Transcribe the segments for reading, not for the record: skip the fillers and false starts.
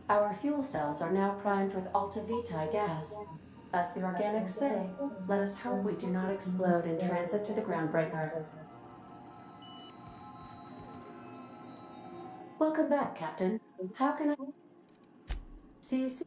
Our fuel cells are now primed with Alta Vitae gas. As the organics say, let us hope we do not explode in transit to the groundbreaker. Welcome back, Captain. How can I see you soon?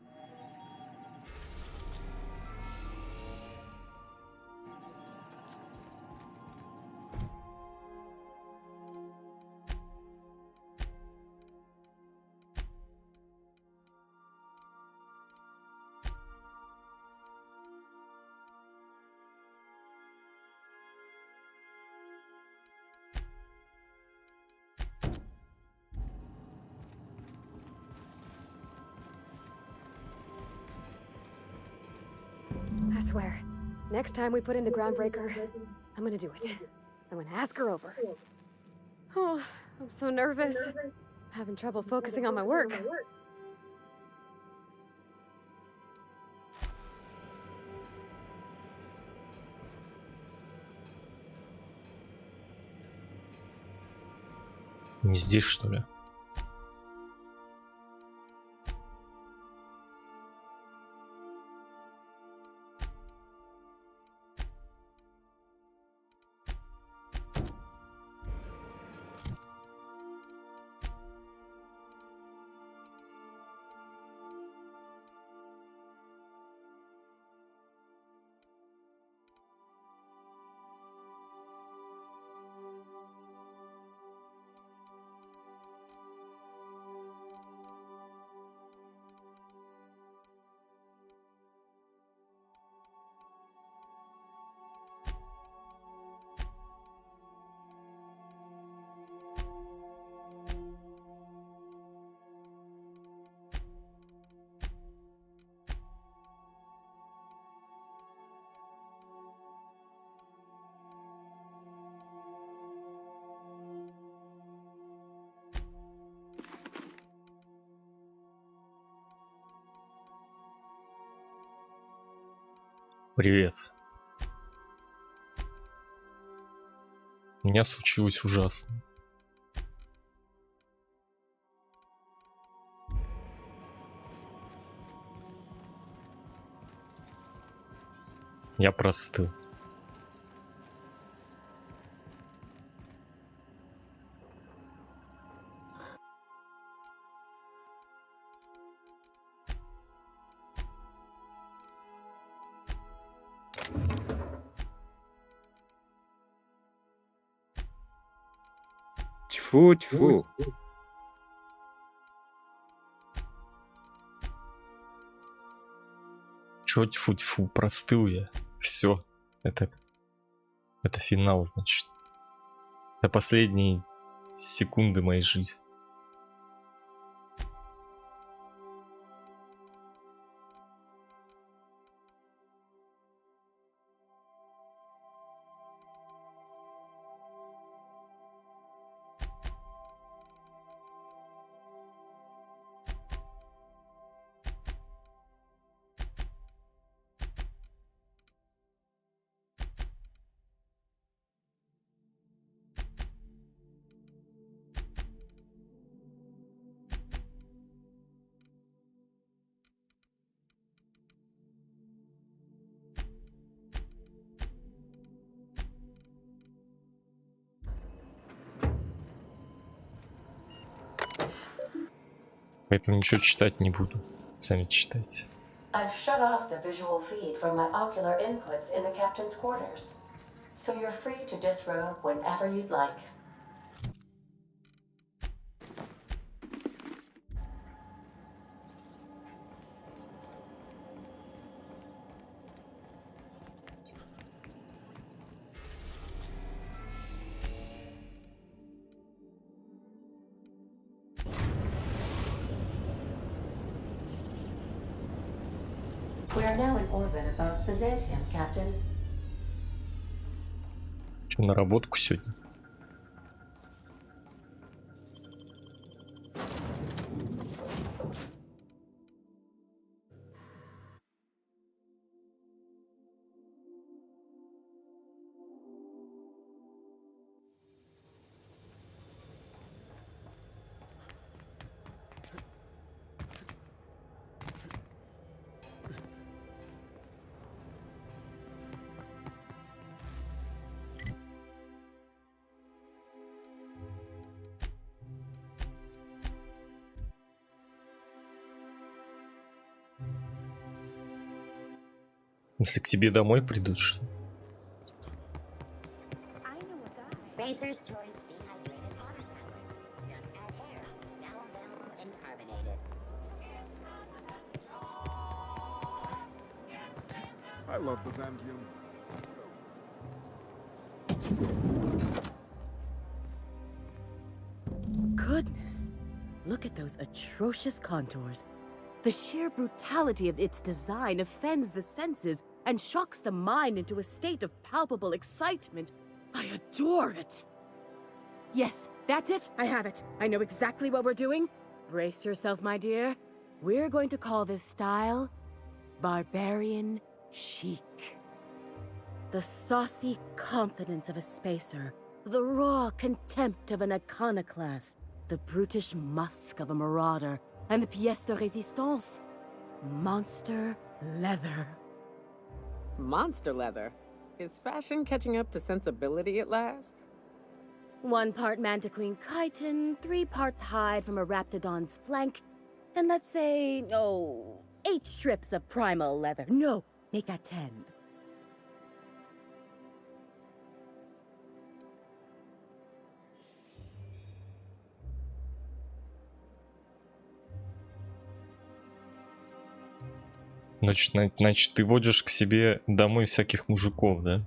I swear, next time we put in the groundbreaker, I'm gonna do it. I'm gonna ask her over. Oh, I'm so nervous. Having trouble focusing on my work. Не здесь, что ли? Привет. У меня случилось ужасно. Я простыл. Тьфу-тьфу. Чё тьфу-тьфу, простыл я. Все. Это финал, значит. Это последние секунды моей жизни. Поэтому ничего читать не буду. Сами читайте. I've shut off the visual feed from my ocular inputs in the captain's quarters, so you're free to disrobe whenever you'd like. We are now in orbit above Byzantium, Captain. Что, на работку сегодня? Если к тебе домой придут, что ли? Spacer's choice dehydrated water tablets. Just add air. Now available in carbonated. I love Byzantium. Goodness! Look at those atrocious contours. The sheer brutality of its design offends the senses and shocks the mind into a state of palpable excitement. I adore it! Yes, that's it! I have it! I know exactly what we're doing. Brace yourself, my dear. We're going to call this style barbarian chic. The saucy confidence of a spacer, the raw contempt of an iconoclast, the brutish musk of a marauder, and the pièce de résistance, monster leather. Monster leather? Is fashion catching up to sensibility at last? 1 part mantiquine chitin, 3 parts hide from a raptidon's flank, and let's say, 8 strips of primal leather. No, make that 10. Значит, ты водишь к себе домой всяких мужиков, да?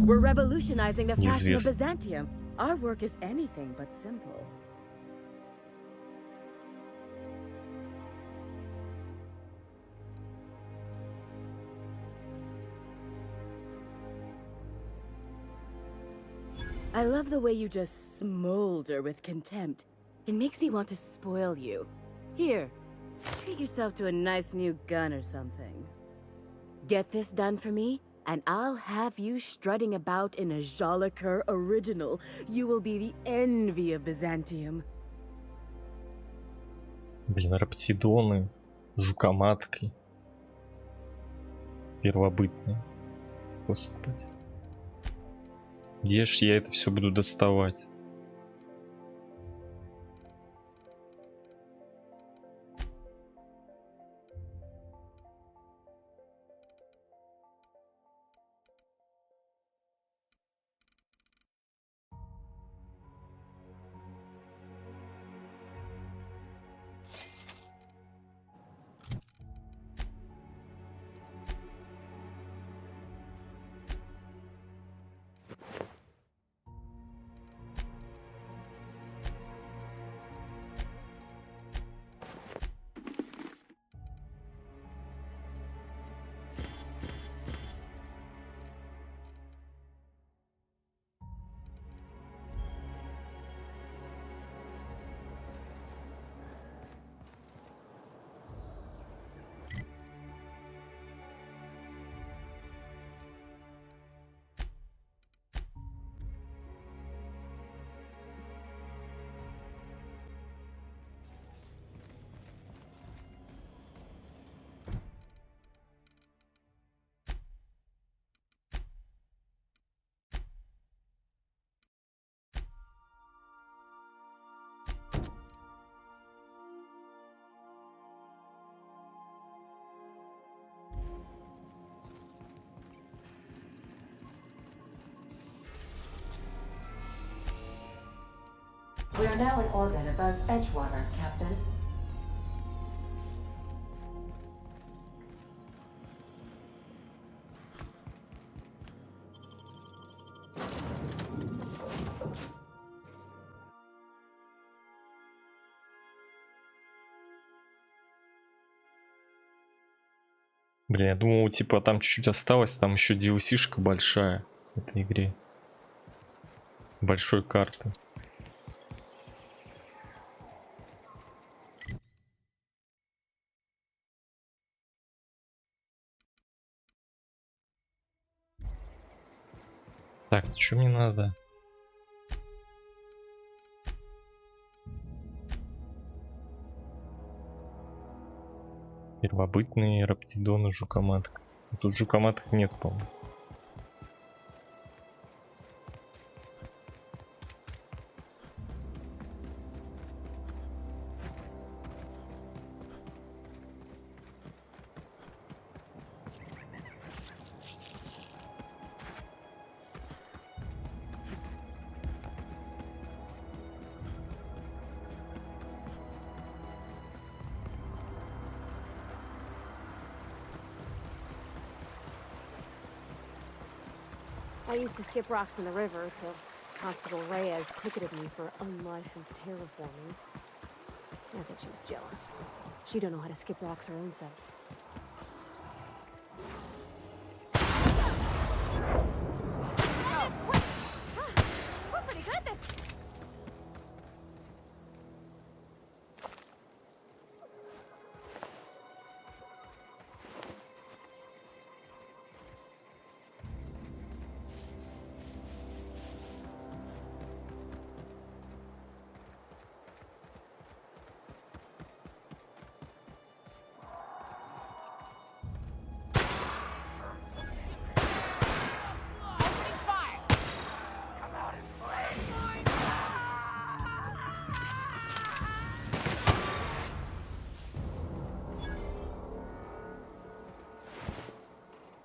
We're revolutionizing the fashion of Известно. Byzantium. Our work is anything but simple. I love the way you just smolder with contempt. It makes me want to spoil you. Here, treat yourself to a nice new gun or something. Get this done for me, and I'll have you strutting about in a Joliker original. You will be the envy of Byzantium. Блин, раптидоны, жукоматки. Первобытные. Господи. Где ж я это все буду доставать? We are now in orbit above Edgewater, Captain. Блин, я думал, типа там чуть-чуть осталось, там еще DLC-шка большая в этой игре. Большой карты. Так, что мне надо? Первобытные раптидоны, жукоматка. Тут жукоматок нет, по-моему. I used to skip rocks in the river till Constable Reyes ticketed me for unlicensed terraforming. I think she was jealous. She don't know how to skip rocks her own self. Dennis, quick! We're pretty good at this!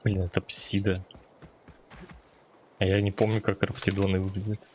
Блин, это псида. А я не помню, как раптидоны выглядят.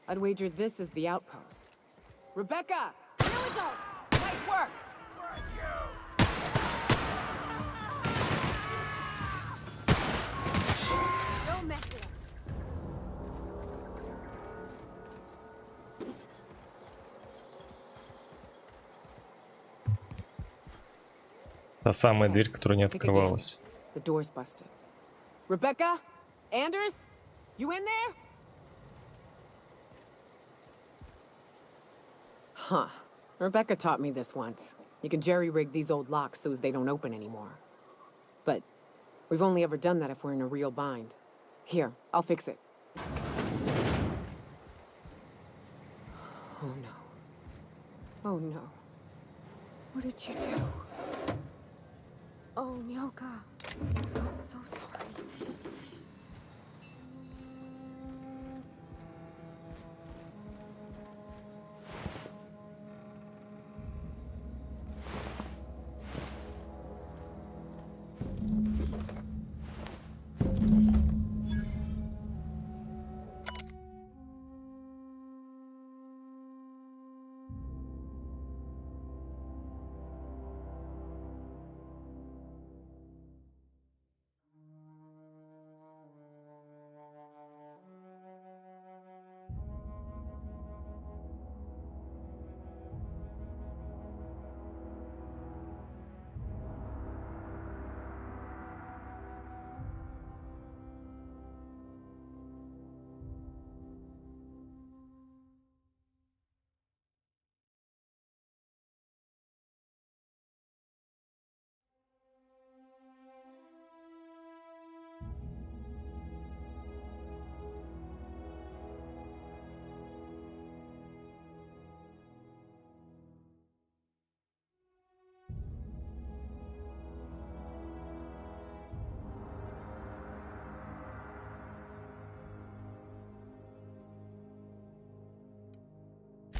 I'd wager this is the outpost. Rebecca! Here we go! Nice work! Don't mess with us. Та самая дверь, которая не Pick again. открывалась. The door's busted. Rebecca? Anders? You in there? Huh. Rebecca taught me this once. You can jerry-rig these old locks so as they don't open anymore. But we've only ever done that if we're in a real bind. Here, I'll fix it. Oh no. Oh no. What did you do? Oh, Nyoka. I'm so sorry.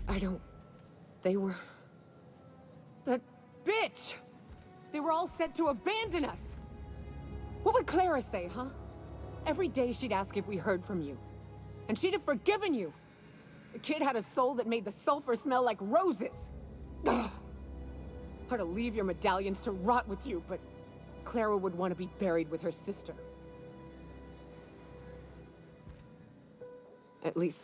I don't... They were... That bitch! They were all set to abandon us! What would Clara say, huh? Every day she'd ask if we heard from you. And she'd have forgiven you! The kid had a soul that made the sulfur smell like roses! Ugh. Or to leave your medallions to rot with you, but... Clara would want to be buried with her sister. At least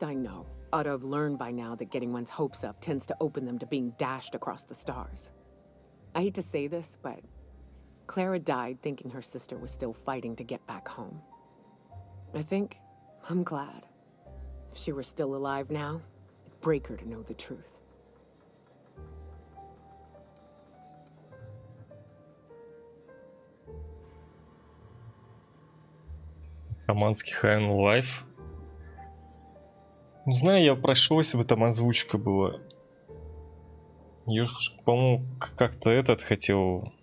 I know. Ought to have learned by now that getting one's hopes up tends to open them to being dashed across the stars. I hate to say this, but Clara died thinking her sister was still fighting to get back home. I think I'm glad. If she were still alive now, it'd break her to know the truth. Хаманский High on Life. Не знаю, я прошелся, в этом озвучка была. Я ж, по-моему, как-то этот хотел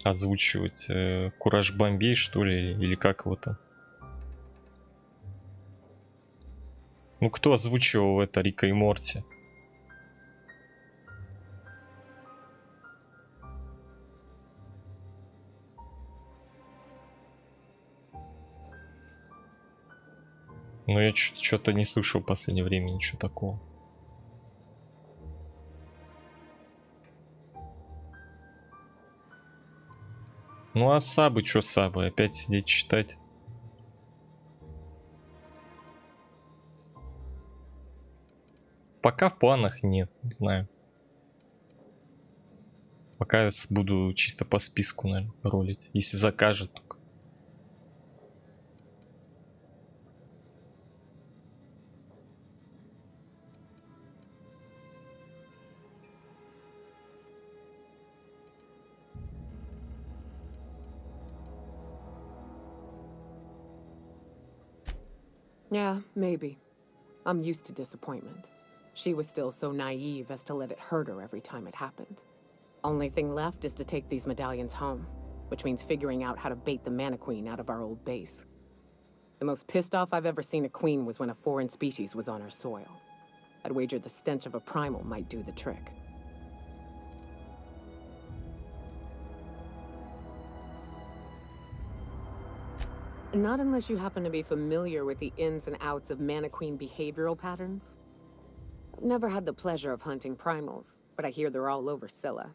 озвучивать. Кураж Бомбей, что ли, или как его там. Ну, кто озвучивал это, Рика и Морти? Но я что-то не слышал в последнее время, ничего такого. Ну а сабы, что сабы? Опять сидеть читать? Пока в планах нет, не знаю. Пока буду чисто по списку, наверное, ролить. Если закажет только. Yeah, maybe. I'm used to disappointment. She was still so naive as to let it hurt her every time it happened. Only thing left is to take these medallions home, which means figuring out how to bait the mana queen out of our old base. The most pissed off I've ever seen a queen was when a foreign species was on her soil. I'd wager the stench of a primal might do the trick. Not unless you happen to be familiar with the ins and outs of mana queen behavioral patterns. I've never had the pleasure of hunting primals, but I hear they're all over Scylla.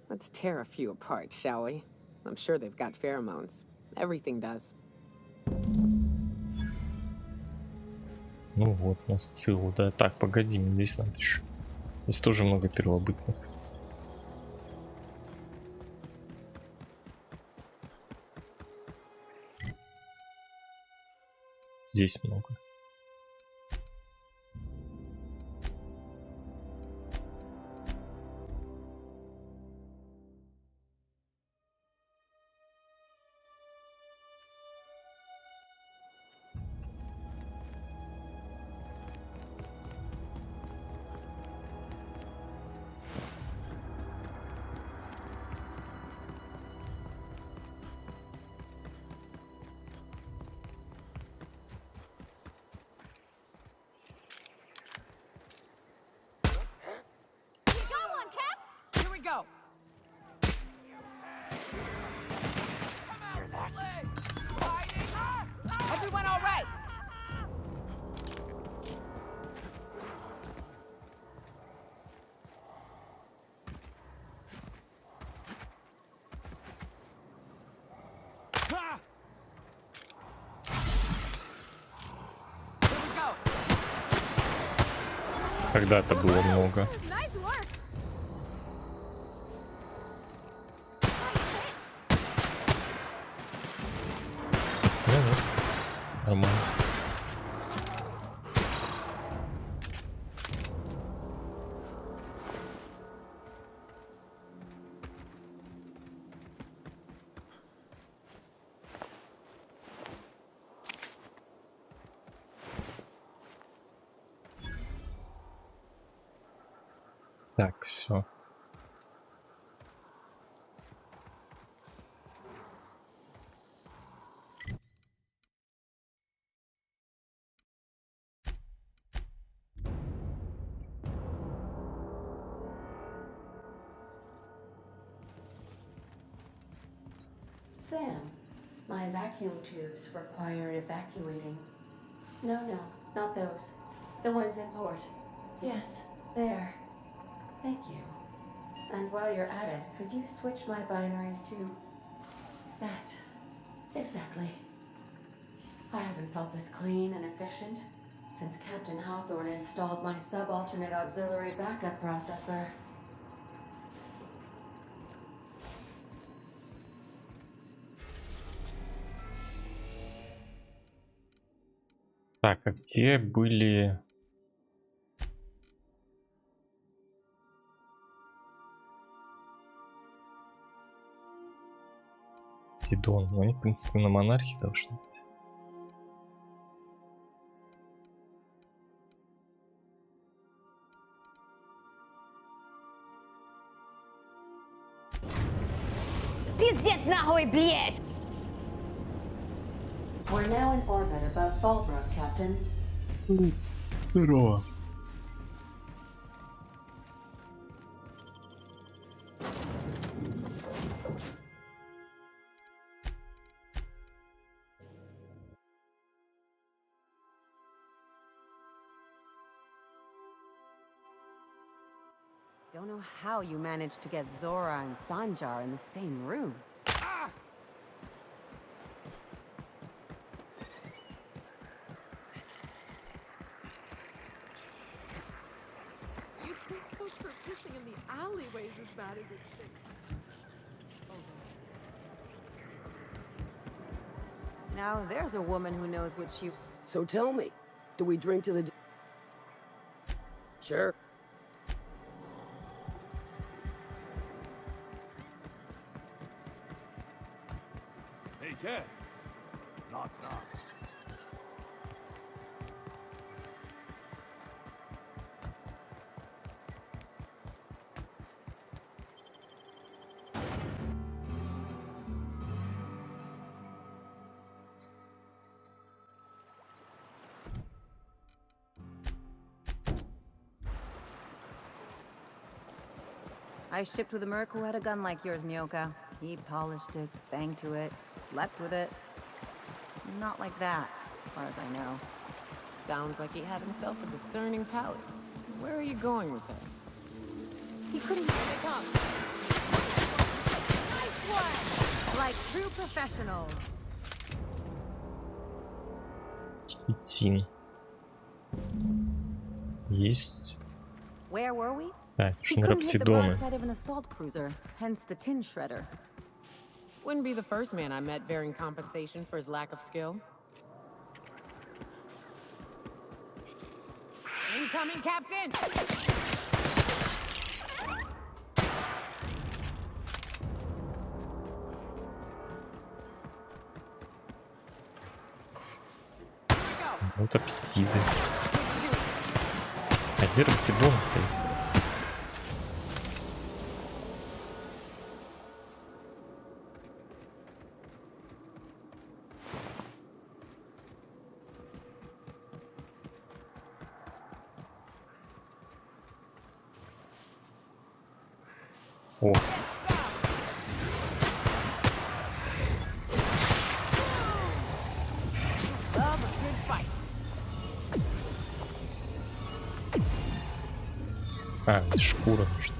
Let's tear a few apart, shall we? I'm sure they've got pheromones. Everything does. Ну вот, на Сциллу, да. Так, погоди, мне здесь надо еще. Здесь тоже много первобытных. Здесь много. Everyone all right? Когда-то было много. Нормально. Так, все. Sam, my vacuum tubes require evacuating. No, not those. The ones in port. Yes, there. Thank you. And while you're at it, could you switch my binaries to that? Exactly. I haven't felt this clean and efficient since Captain Hawthorne installed my subalternate auxiliary backup processor. Так, а где были... Тидон? Ну, они, в принципе, на монархии должны быть. Пиздец нахуй, блядь! We're now in orbit above Fallbrook, Captain. Здорово. Don't know how you managed to get Zora and Sanjar in the same room. You think folks were pissing in the alleyways as bad as it stinks? Now there's a woman who knows what she... So tell me, do we drink to the... Sure. Hey, Cass. Knock, knock. I shipped with a merc who had a gun like yours, Nyoka. He polished it, sang to it, slept with it. Not like that, as far as I know. Sounds like he had himself a discerning palate. Where are you going with this? He couldn't... Here they come. Nice one! Like true professionals. Хитин. Есть. Where were we? Да, He что на couldn't hit the Раптидоны. broadside of an assault cruiser, hence the tin shredder. Wouldn't be the first man I met bearing compensation for his lack of skill. Incoming, Captain! Вот апсиды. А где Раптидон-то? О. Love a good fight. А, шкура нужна.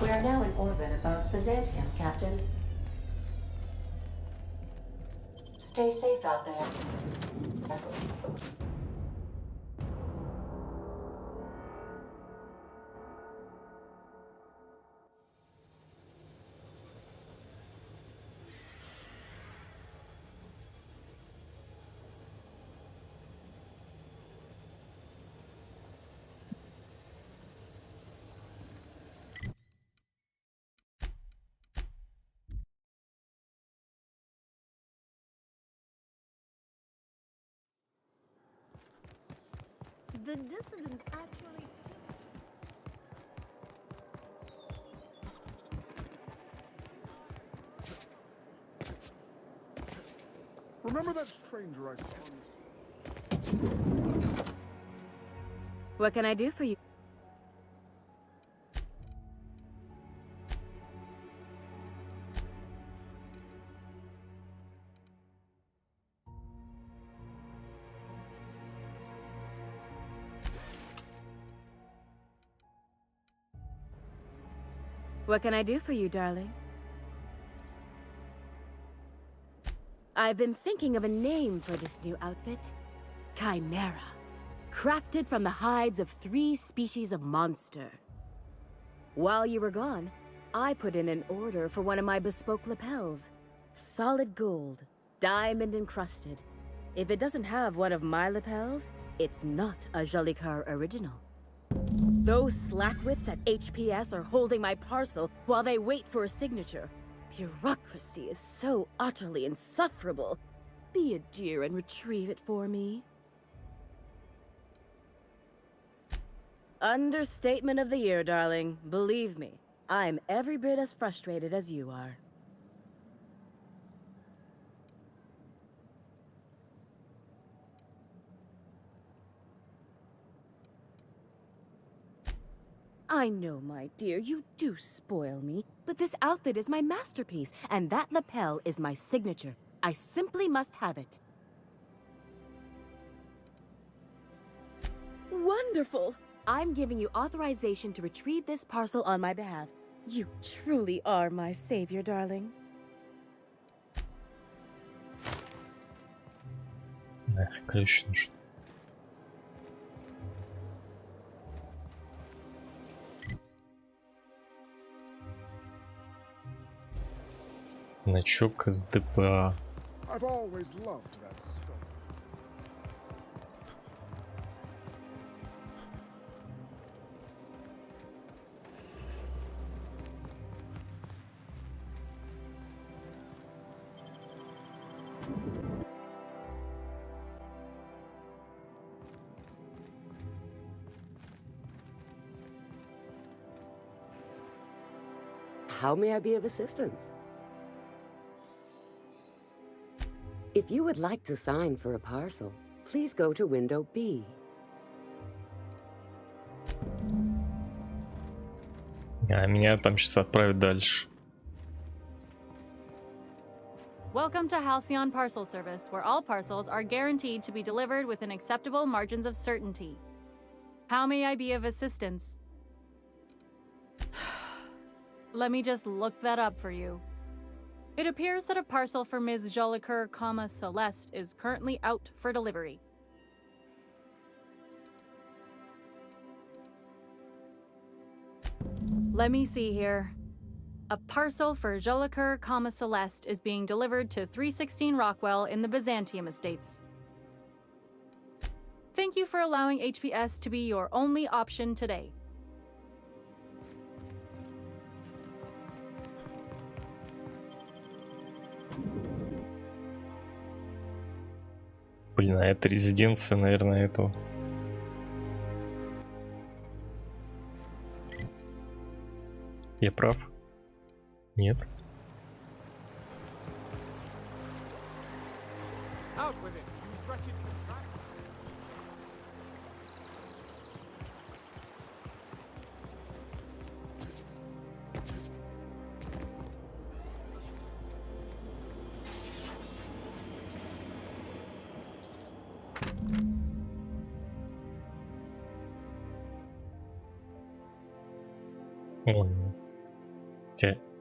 We are now in orbit above Byzantium, Captain. Stay safe out there. The dissidents actually... Remember that stranger I saw on this... What can I do for you? What can I do for you, darling? I've been thinking of a name for this new outfit. Chimera. Crafted from the hides of 3 species of monster. While you were gone, I put in an order for one of my bespoke lapels. Solid gold, diamond encrusted. If it doesn't have one of my lapels, it's not a Jolicoeur original. Those slackwits at HPS are holding my parcel while they wait for a signature. Bureaucracy is so utterly insufferable. Be a dear and retrieve it for me. Understatement of the year, darling. Believe me, I'm every bit as frustrated as you are. I know, my dear, you do spoil me, but this outfit is my masterpiece, and that lapel is my signature. I simply must have it. Wonderful! I'm giving you authorization to retrieve this parcel on my behalf. You truly are my savior, darling. Ключ нужен. Значок СДПА. I've always loved that stuff. How may I be of assistance? If you would like to sign for a parcel, please go to window B. А меня там сейчас отправят дальше. Welcome to Halcyon Parcel Service, where all parcels are guaranteed to be delivered within acceptable margins of certainty. How may I be of assistance? Let me just look that up for you. It appears that a parcel for Ms. Jolicoeur, Celeste is currently out for delivery. Let me see here. A parcel for Jolicoeur, Celeste is being delivered to 316 Rockwell in the Byzantium Estates. Thank you for allowing HPS to be your only option today. Блин, а это резиденция, наверное, этого. Я прав? Нет. Out with it, you wretched contractor.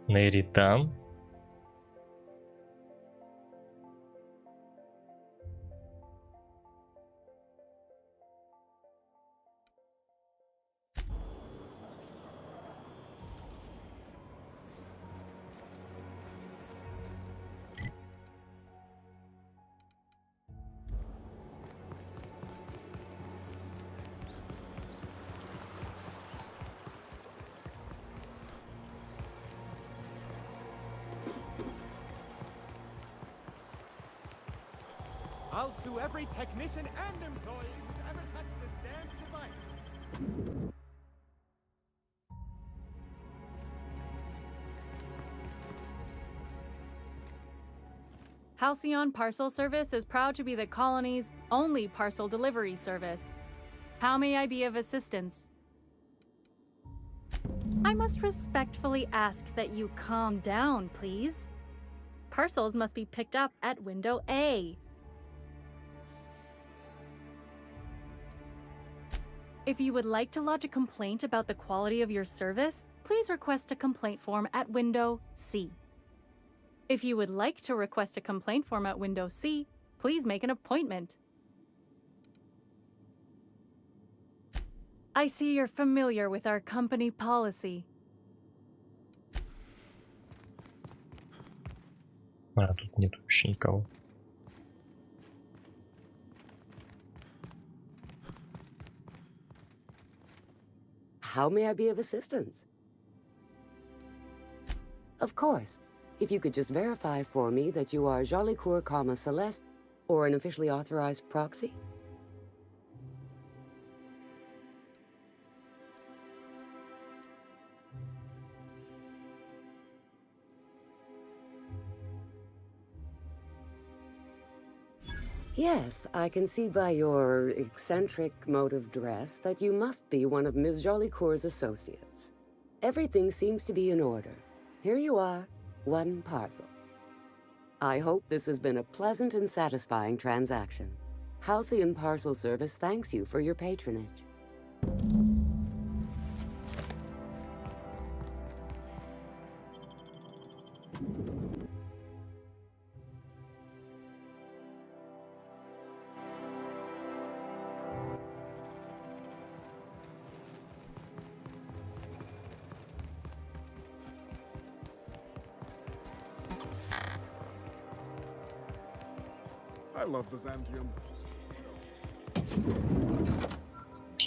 Нейритан. I'll sue every technician and employee who's ever touched this damn device. Halcyon Parcel Service is proud to be the colony's only parcel delivery service. How may I be of assistance? I must respectfully ask that you calm down, please. Parcels must be picked up at window A. If you would like to lodge a complaint about the quality of your service, please request a complaint form at window C. If you would like to request a complaint form at window C, please make an appointment. I see you're familiar with our company policy. А, тут нет вообще никого. How may I be of assistance? Of course. If you could just verify for me that you are Jolicoeur, Celeste, or an officially authorized proxy? Yes, I can see by your eccentric mode of dress that you must be one of Ms. Jolicoeur's associates. Everything seems to be in order. Here you are, one parcel. I hope this has been a pleasant and satisfying transaction. Halcyon Parcel Service thanks you for your patronage. I love Byzantium.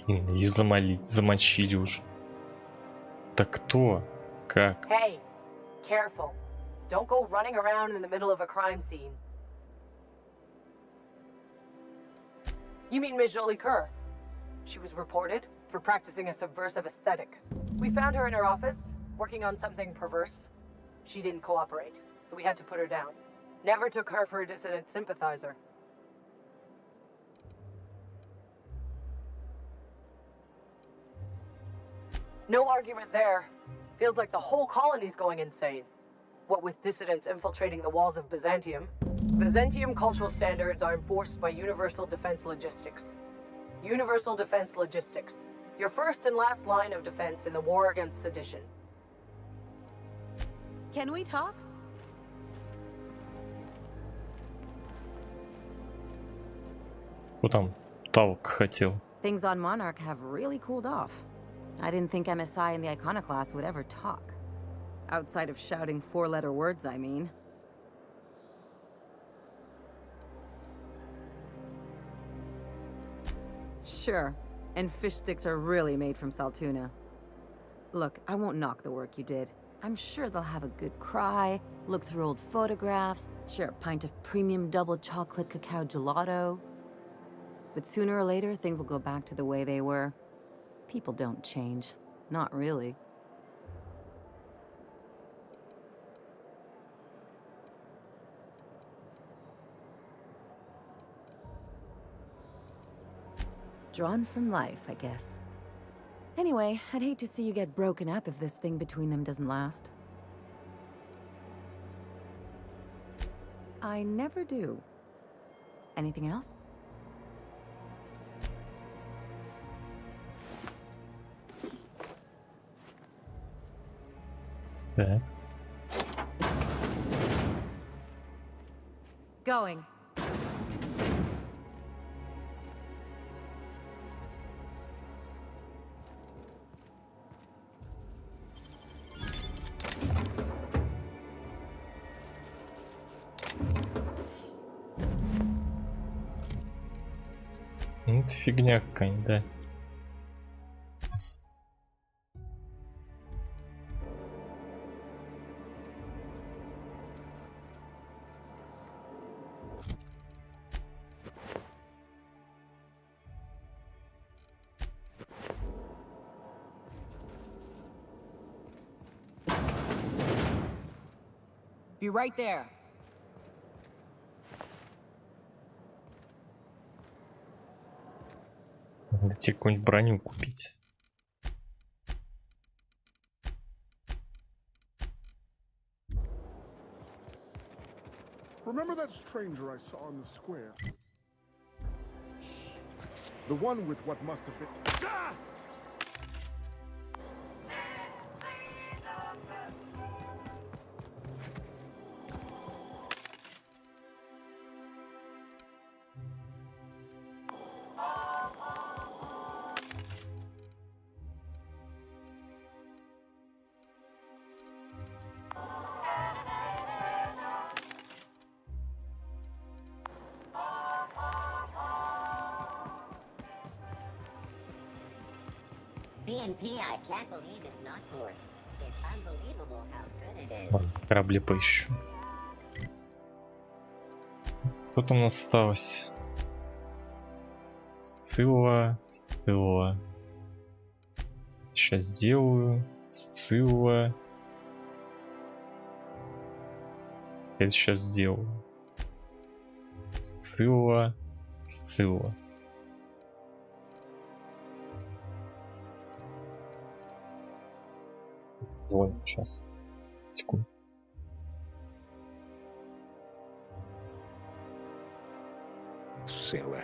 Ее замочили уже. Так кто? Как? Hey, careful. Don't go running around in the middle of a crime scene. You mean Ms. Jolicoeur? She was reported for practicing a subversive aesthetic. We found her in her office, working on something perverse. She didn't cooperate, so we had to put her down. Never took her for a dissident sympathizer. No argument there. Feels like the whole colony's going insane. What with dissidents infiltrating the walls of Byzantium. Byzantium cultural standards are enforced by Universal Defense Logistics. Universal Defense Logistics. Your first and last line of defense in the war against sedition. Can we talk? Кто там талк хотел? Things on Monarch have really cooled off. I didn't think MSI and the Iconoclast would ever talk. Outside of shouting four-letter words, I mean. Sure, and fish sticks are really made from Saltuna. Look, I won't knock the work you did. I'm sure they'll have a good cry, look through old photographs, share a pint of premium double chocolate cacao gelato. But sooner or later, things will go back to the way they were. People don't change. Not really. Drawn from life, I guess. Anyway, I'd hate to see you get broken up if this thing between them doesn't last. I never do. Anything else? Так. Going. Ну, это фигня какая-нибудь, да. Be right there. Надо тебе какую-нибудь броню купить. Remember that stranger I saw in the square? Shh. The one with what must have been... Ah! CNP, I can't believe it's not forced. It's unbelievable how good it is. Ладно, корабле поищу. Кто там у нас осталось? Сцилла. Сейчас сделаю. Сцилла. Это сейчас сделаю. Сцилла. Звонит сейчас. Секунду. Сцилла.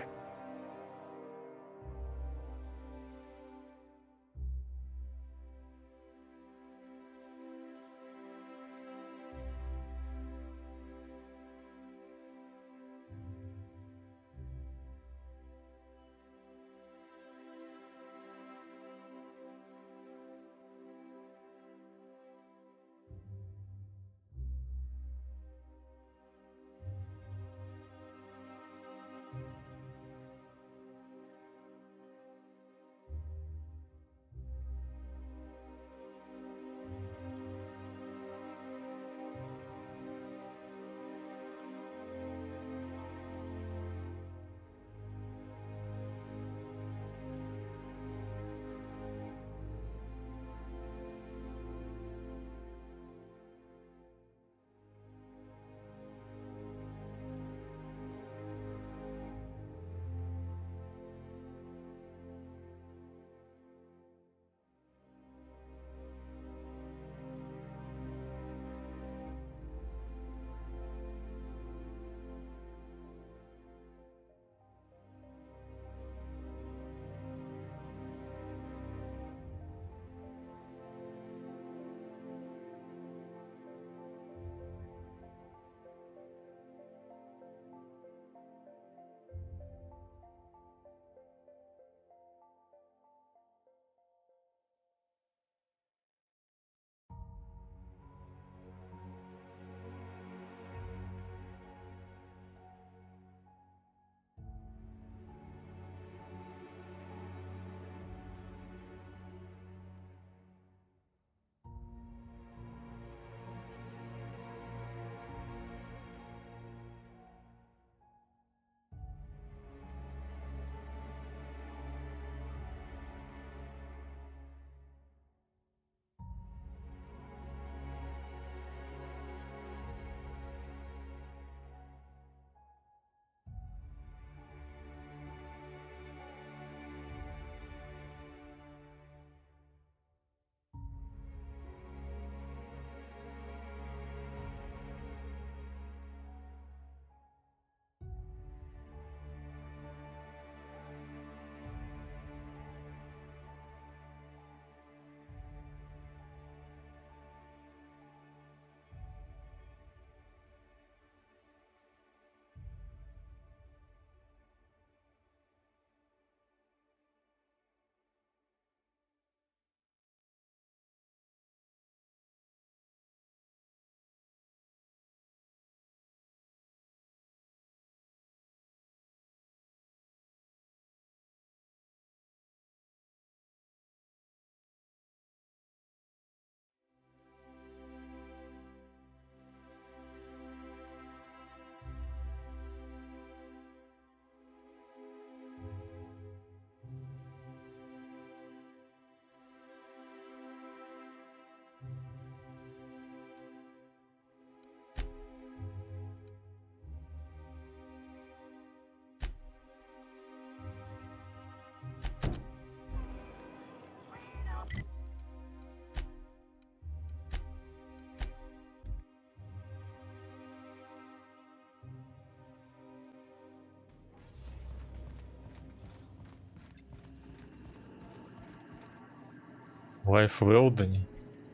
Лайф в Элдоне?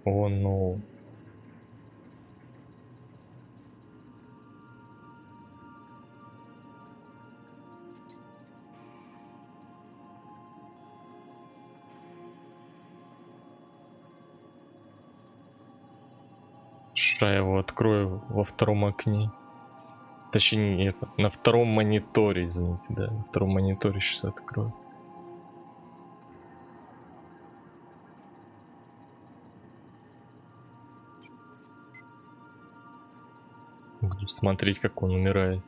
О, ну. Я его открою во втором окне. Точнее, это, на втором мониторе, извините, да. На втором мониторе сейчас открою. Буду смотреть, как он умирает.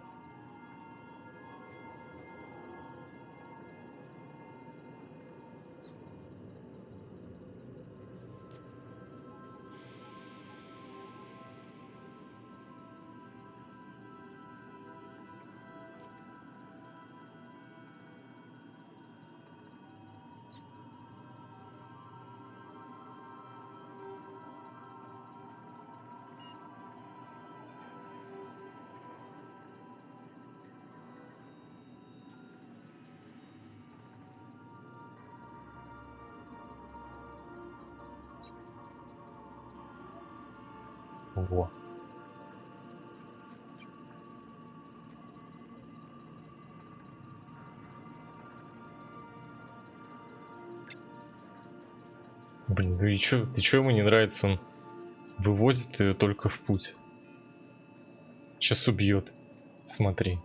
Во. Блин, ну и чё ему не нравится? Он вывозит ее только в путь. Сейчас убьет. Смотри.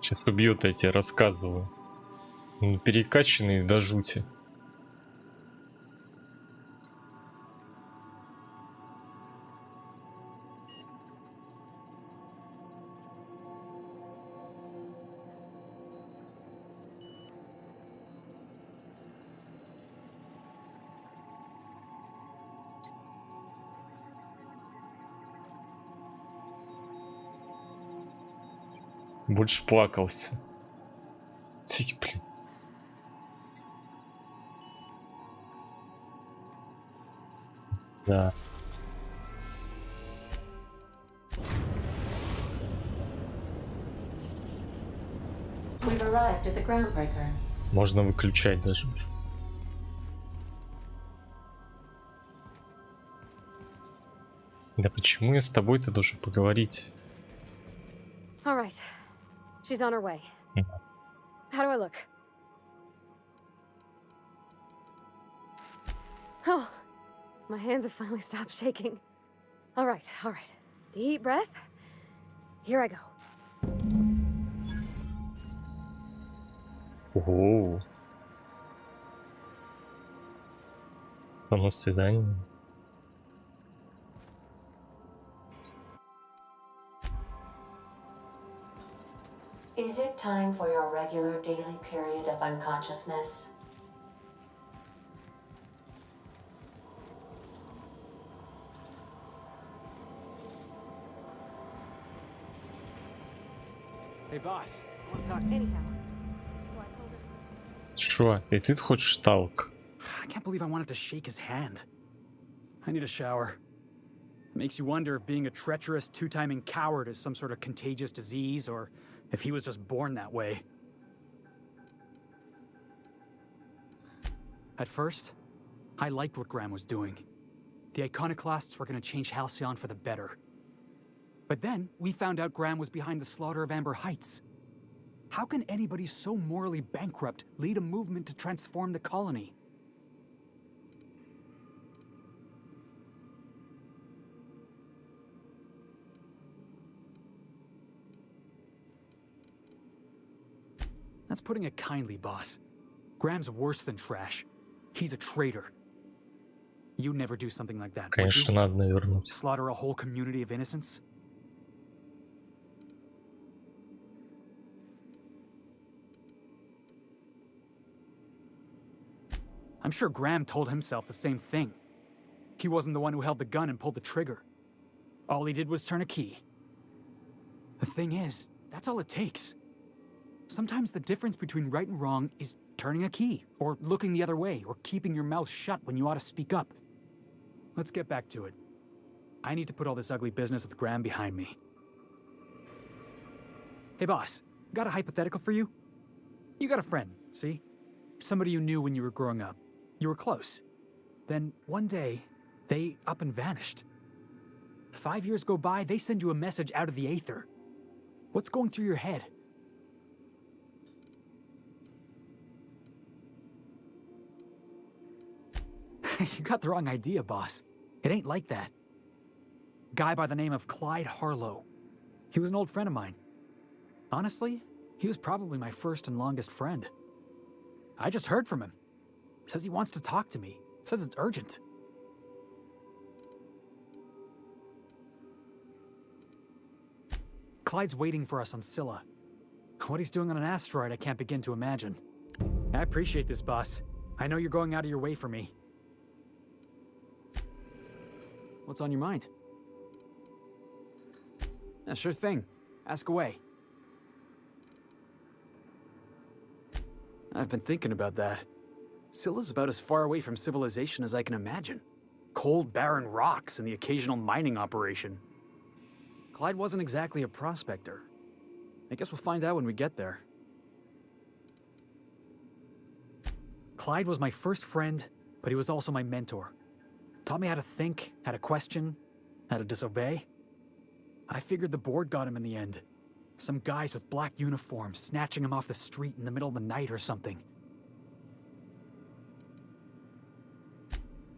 Сейчас убьет, я тебе рассказываю. Он перекачанный до жути. Больше плакался. Блин. Да. We've arrived at the groundbreaker. Можно выключать даже. Да почему я с тобой-то должен поговорить? All right. She's on her way. How do I look? Oh, my hands have finally stopped shaking. All right, all right. Deep breath. Here I go. Ого. На свидание. Is it time for your regular daily period of unconsciousness? Hey, boss. I want to talk to you. Anyhow. Шо? И ты хочешь талк? I can't believe I wanted to shake his hand. I need a shower. It makes you wonder if being a treacherous, two-timing coward is some sort of contagious disease, or if he was just born that way. At first, I liked what Graham was doing. The iconoclasts were going to change Halcyon for the better. But then, we found out Graham was behind the slaughter of Amber Heights. How can anybody so morally bankrupt lead a movement to transform the colony? That's putting it kindly, boss. Graham's worse than trash. He's a traitor. You'd never do something like that, would Конечно, you? надо навернуть. Slaughter a whole community of innocents? I'm sure Graham told himself the same thing. He wasn't the one who held the gun and pulled the trigger. All he did was turn a key. The thing is, that's all it takes. Sometimes the difference between right and wrong is turning a key, or looking the other way, or keeping your mouth shut when you ought to speak up. Let's get back to it. I need to put all this ugly business with Graham behind me. Hey boss, got a hypothetical for you? You got a friend, see? Somebody you knew when you were growing up. You were close. Then one day, they up and vanished. 5 years go by, they send you a message out of the aether. What's going through your head? You got the wrong idea, boss. It ain't like that. Guy by the name of Clyde Harlow. He was an old friend of mine. Honestly, he was probably my first and longest friend. I just heard from him. Says he wants to talk to me. Says it's urgent. Clyde's waiting for us on Scylla. What he's doing on an asteroid, I can't begin to imagine. I appreciate this, boss. I know you're going out of your way for me. What's on your mind? Yeah, sure thing. Ask away. I've been thinking about that. Scylla's about as far away from civilization as I can imagine. Cold, barren rocks and the occasional mining operation. Clyde wasn't exactly a prospector. I guess we'll find out when we get there. Clyde was my first friend, but he was also my mentor. Taught me how to think, how to question, how to disobey. I figured the board got him in the end. Some guys with black uniforms snatching him off the street in the middle of the night or something.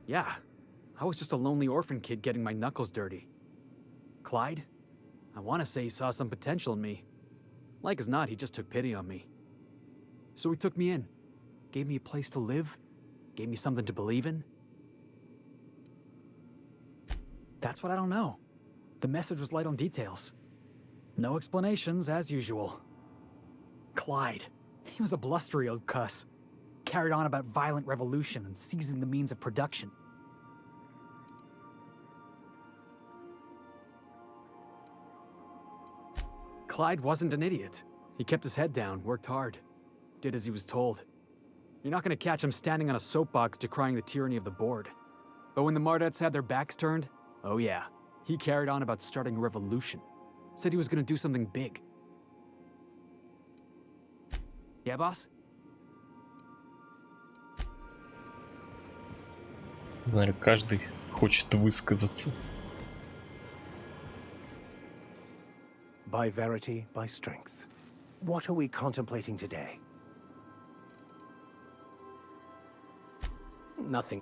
Yeah, I was just a lonely orphan kid getting my knuckles dirty. Clyde? I want to say he saw some potential in me. Like as not, he just took pity on me. So he took me in. Gave me a place to live. Gave me something to believe in. That's what I don't know. The message was light on details. No explanations, as usual. Clyde. He was a blustery old cuss. Carried on about violent revolution and seizing the means of production. Clyde wasn't an idiot. He kept his head down, worked hard. Did as he was told. You're not gonna catch him standing on a soapbox decrying the tyranny of the board. But when the Mardettes had their backs turned, oh yeah, he carried on about starting a revolution. Said he was gonna do something big. Yeah, boss? Наверное, каждый хочет высказаться. By verity, by strength. What are we contemplating today? Nothing.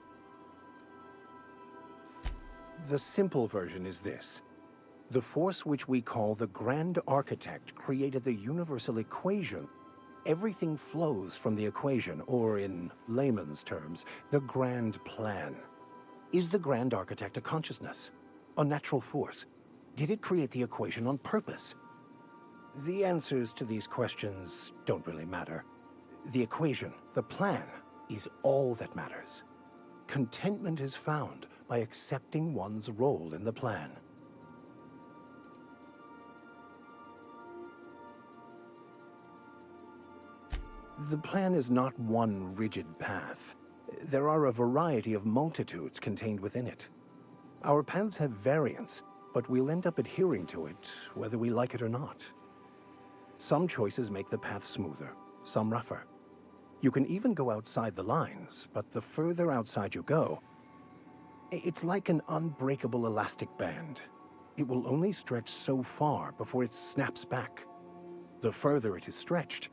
The simple version is this. The force which we call the Grand Architect created the universal equation. Everything flows from the equation, or in layman's terms, the grand plan. Is the Grand Architect a consciousness? A natural force? Did it create the equation on purpose? The answers to these questions don't really matter. The equation, the plan, is all that matters. Contentment is found by accepting one's role in the plan. The plan is not one rigid path. There are a variety of multitudes contained within it. Our paths have variance, but we'll end up adhering to it, whether we like it or not. Some choices make the path smoother, some rougher. You can even go outside the lines, but the further outside you go, it's like an unbreakable elastic band. It will only stretch so far before it snaps back. The further it is stretched,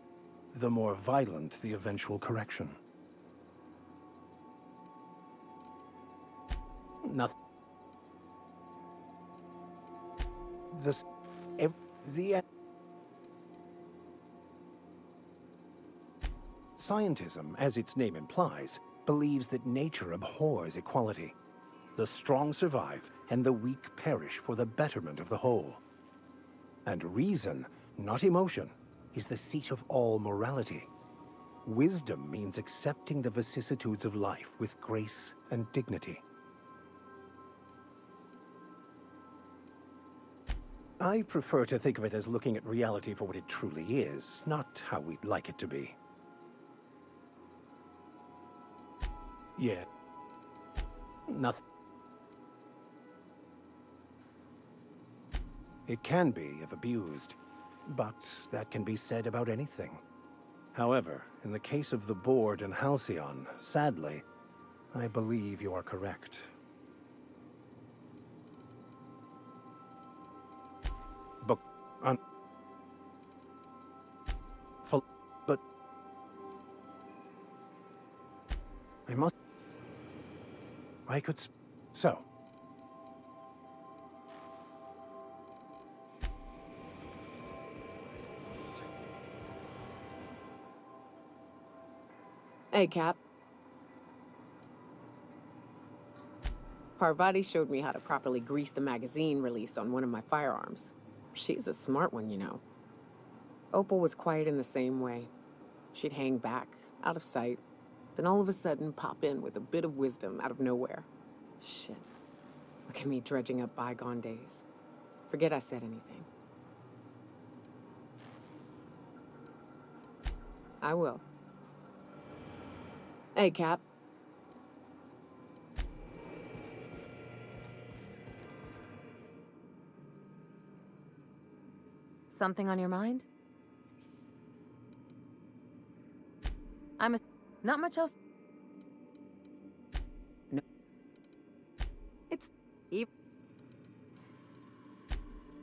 the more violent the eventual correction. Nothing. Scientism, as its name implies, believes that nature abhors equality. The strong survive, and the weak perish for the betterment of the whole. And reason, not emotion, is the seat of all morality. Wisdom means accepting the vicissitudes of life with grace and dignity. I prefer to think of it as looking at reality for what it truly is, not how we'd like it to be. Yeah. Nothing. It can be, if abused, but that can be said about anything. However, in the case of the board and Halcyon, sadly, I believe you are correct. But I must. I could. So. Hey, Cap. Parvati showed me how to properly grease the magazine release on one of my firearms. She's a smart one, you know. Opal was quiet in the same way. She'd hang back, out of sight, then all of a sudden pop in with a bit of wisdom out of nowhere. Shit. Look at me dredging up bygone days. Forget I said anything. I will. Hey, Cap. Something on your mind? Not much else. No. It's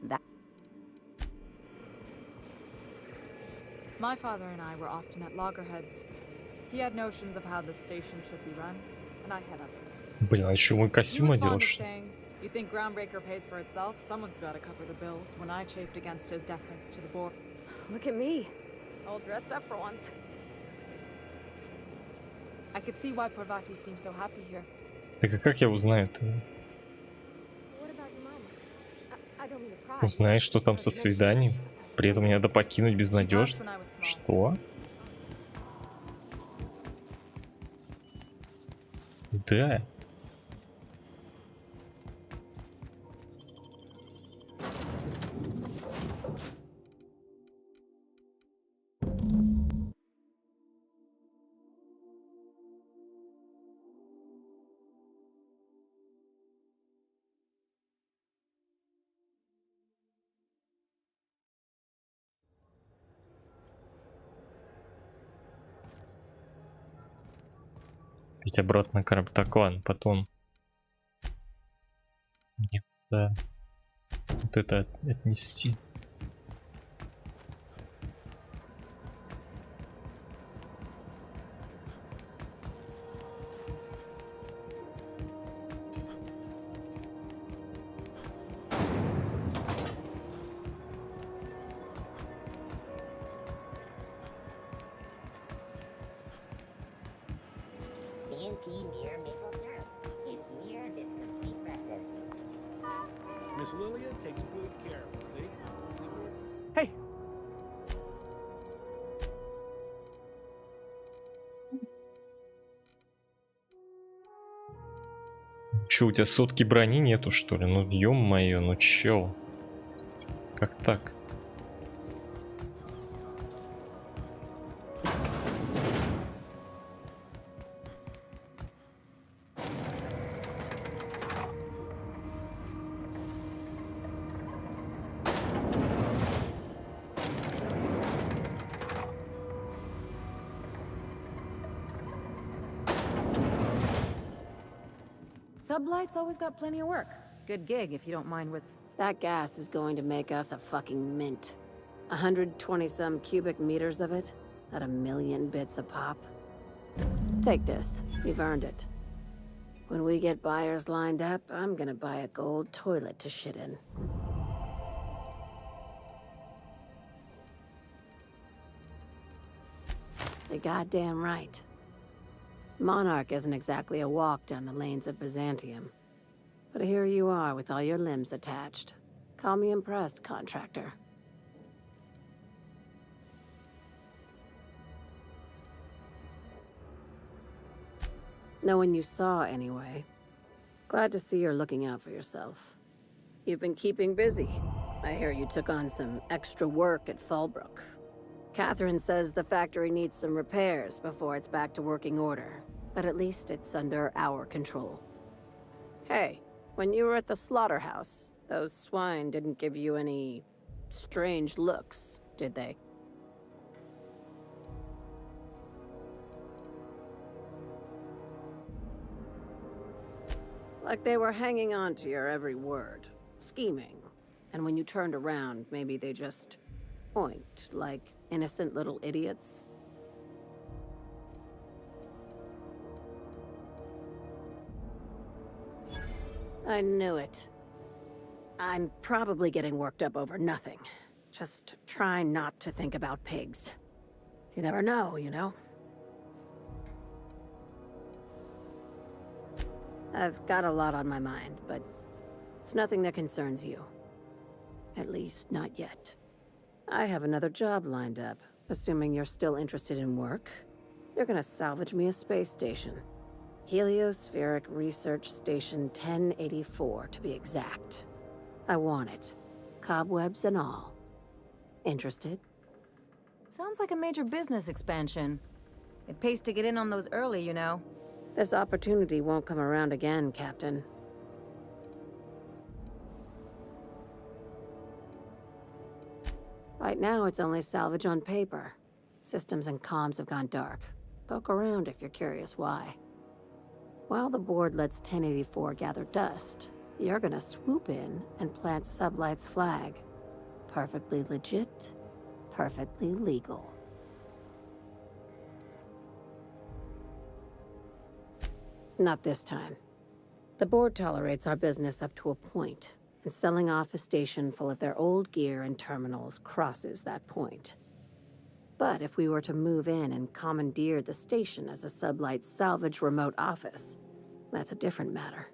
that. My father and I were often at loggerheads. He had notions of how the station should be run, and I had others. Блин, а еще мой He костюм was одел, fond of что? saying, "You think Groundbreaker pays for itself? Someone's got to cover the bills." When I chafed against his deference to the board. Look at me. All dressed up for once. I could see why Parvati seems so happy here. Так а как я узнаю-то? What about your mama? I don't mean to pry. Узнаешь, что там со свиданием? При этом мне надо покинуть безнадежно? Что? Да. Ведь обратно на корабль. Так, ладно, потом. Нет, да. Вот это отнести. CNP near maple syrup. It's near this complete breakfast. Miss Lilia takes good care of us, see? Hey! Че, у тебя сотки брони нету, что ли? Ну, ё-моё, ну чё? Как так? Sublight's always got plenty of work. Good gig if you don't mind with. That gas is going to make us a fucking mint. 120-some cubic meters of it, at 1,000,000 bits a pop. Take this. You've earned it. When we get buyers lined up, I'm gonna buy a gold toilet to shit in. You're goddamn right. Monarch isn't exactly a walk down the lanes of Byzantium. But here you are with all your limbs attached. Call me impressed, contractor. No one you saw, anyway. Glad to see you're looking out for yourself. You've been keeping busy. I hear you took on some extra work at Fallbrook. Catherine says the factory needs some repairs before it's back to working order. But at least it's under our control. Hey, when you were at the slaughterhouse, those swine didn't give you any strange looks, did they? Like they were hanging on to your every word, scheming. And when you turned around, maybe they just oinked like innocent little idiots. I knew it. I'm probably getting worked up over nothing. Just try not to think about pigs. You never know, you know? I've got a lot on my mind, but it's nothing that concerns you. At least, not yet. I have another job lined up, assuming you're still interested in work. You're gonna salvage me a space station. Heliospheric Research Station 1084, to be exact. I want it. Cobwebs and all. Interested? Sounds like a major business expansion. It pays to get in on those early, you know. This opportunity won't come around again, Captain. Right now, it's only salvage on paper. Systems and comms have gone dark. Poke around if you're curious why. While the board lets 1084 gather dust, you're gonna swoop in and plant Sublight's flag. Perfectly legit, perfectly legal. Not this time. The board tolerates our business up to a point, and selling off a station full of their old gear and terminals crosses that point. But if we were to move in and commandeer the station as a Sublight salvage remote office, that's a different matter.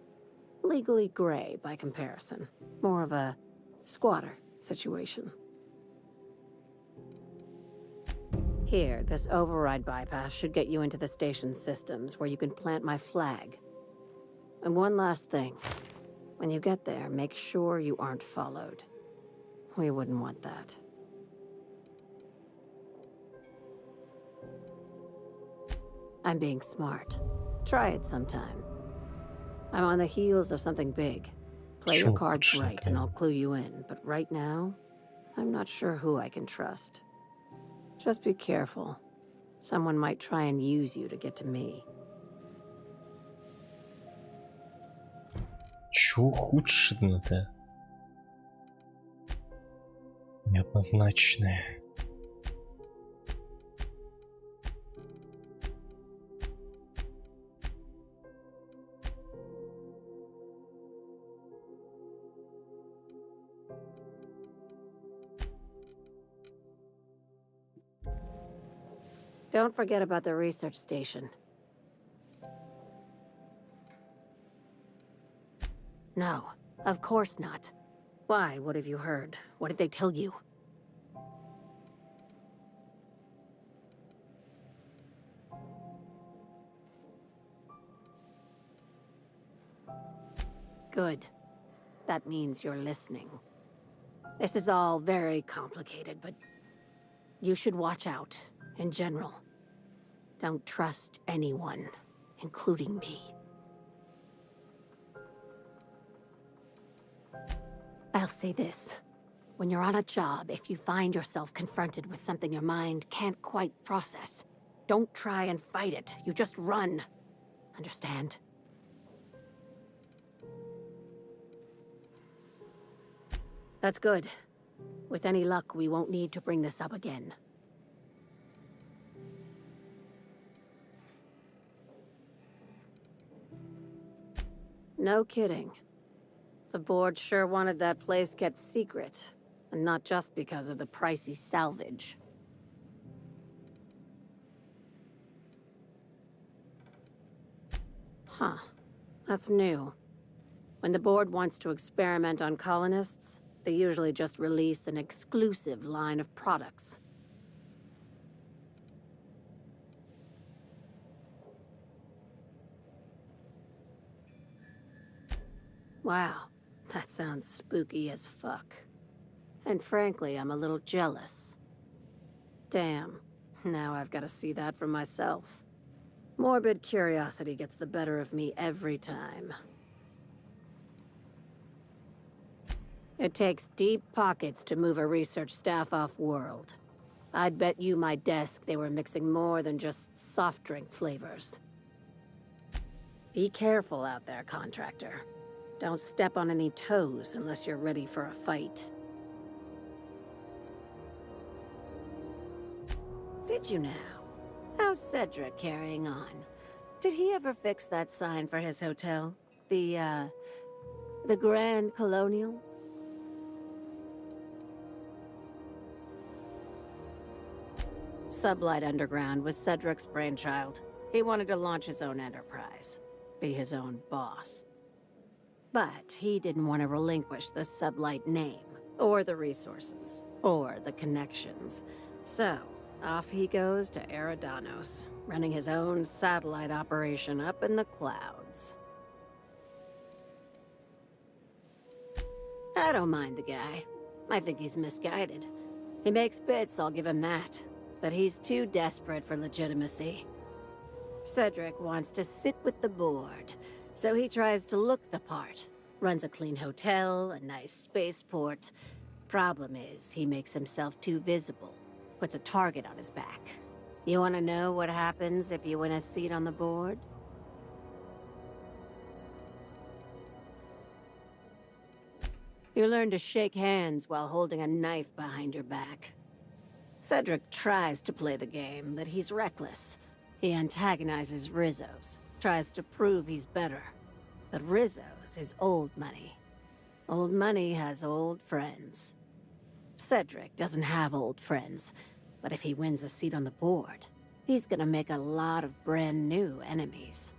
Legally gray by comparison. More of a squatter situation. Here, this override bypass should get you into the station's systems where you can plant my flag. And one last thing. When you get there, make sure you aren't followed. We wouldn't want that. I'm being smart. Try it sometime. I'm on the heels of something big. Play your cards right and I'll clue you in, but right now, I'm not sure who I can trust. Just be careful. Someone might try and use you to get to me. Чё ухудшено-то? Неоднозначное. Don't forget about the research station. No, of course not. Why? What have you heard? What did they tell you? Good. That means you're listening. This is all very complicated, but you should watch out, in general. Don't trust anyone, including me. I'll say this. When you're on a job, if you find yourself confronted with something your mind can't quite process, don't try and fight it. You just run. Understand? That's good. With any luck, we won't need to bring this up again. No kidding. The board sure wanted that place kept secret, and not just because of the pricey salvage. Huh. That's new. When the board wants to experiment on colonists, they usually just release an exclusive line of products. Wow, that sounds spooky as fuck. And frankly, I'm a little jealous. Damn, now I've got to see that for myself. Morbid curiosity gets the better of me every time. It takes deep pockets to move a research staff off-world. I'd bet you my desk they were mixing more than just soft drink flavors. Be careful out there, contractor. Don't step on any toes unless you're ready for a fight. Did you now? How's Cedric carrying on? Did he ever fix that sign for his hotel? The Grand Colonial? Sublight Underground was Cedric's brainchild. He wanted to launch his own enterprise, be his own boss. But he didn't want to relinquish the Sublight name. or the resources, or the connections. So, off he goes to Eridanos, running his own satellite operation up in the clouds. I don't mind the guy. I think he's misguided. He makes bits, I'll give him that. But he's too desperate for legitimacy. Cedric wants to sit with the board, so he tries to look the part. Runs a clean hotel, a nice spaceport. Problem is, he makes himself too visible. Puts a target on his back. You want to know what happens if you win a seat on the board? You learn to shake hands while holding a knife behind your back. Cedric tries to play the game, but he's reckless. He antagonizes Rizzo's, tries to prove he's better. But Rizzo's is old money. Old money has old friends. Cedric doesn't have old friends, but if he wins a seat on the board, he's gonna make a lot of brand new enemies.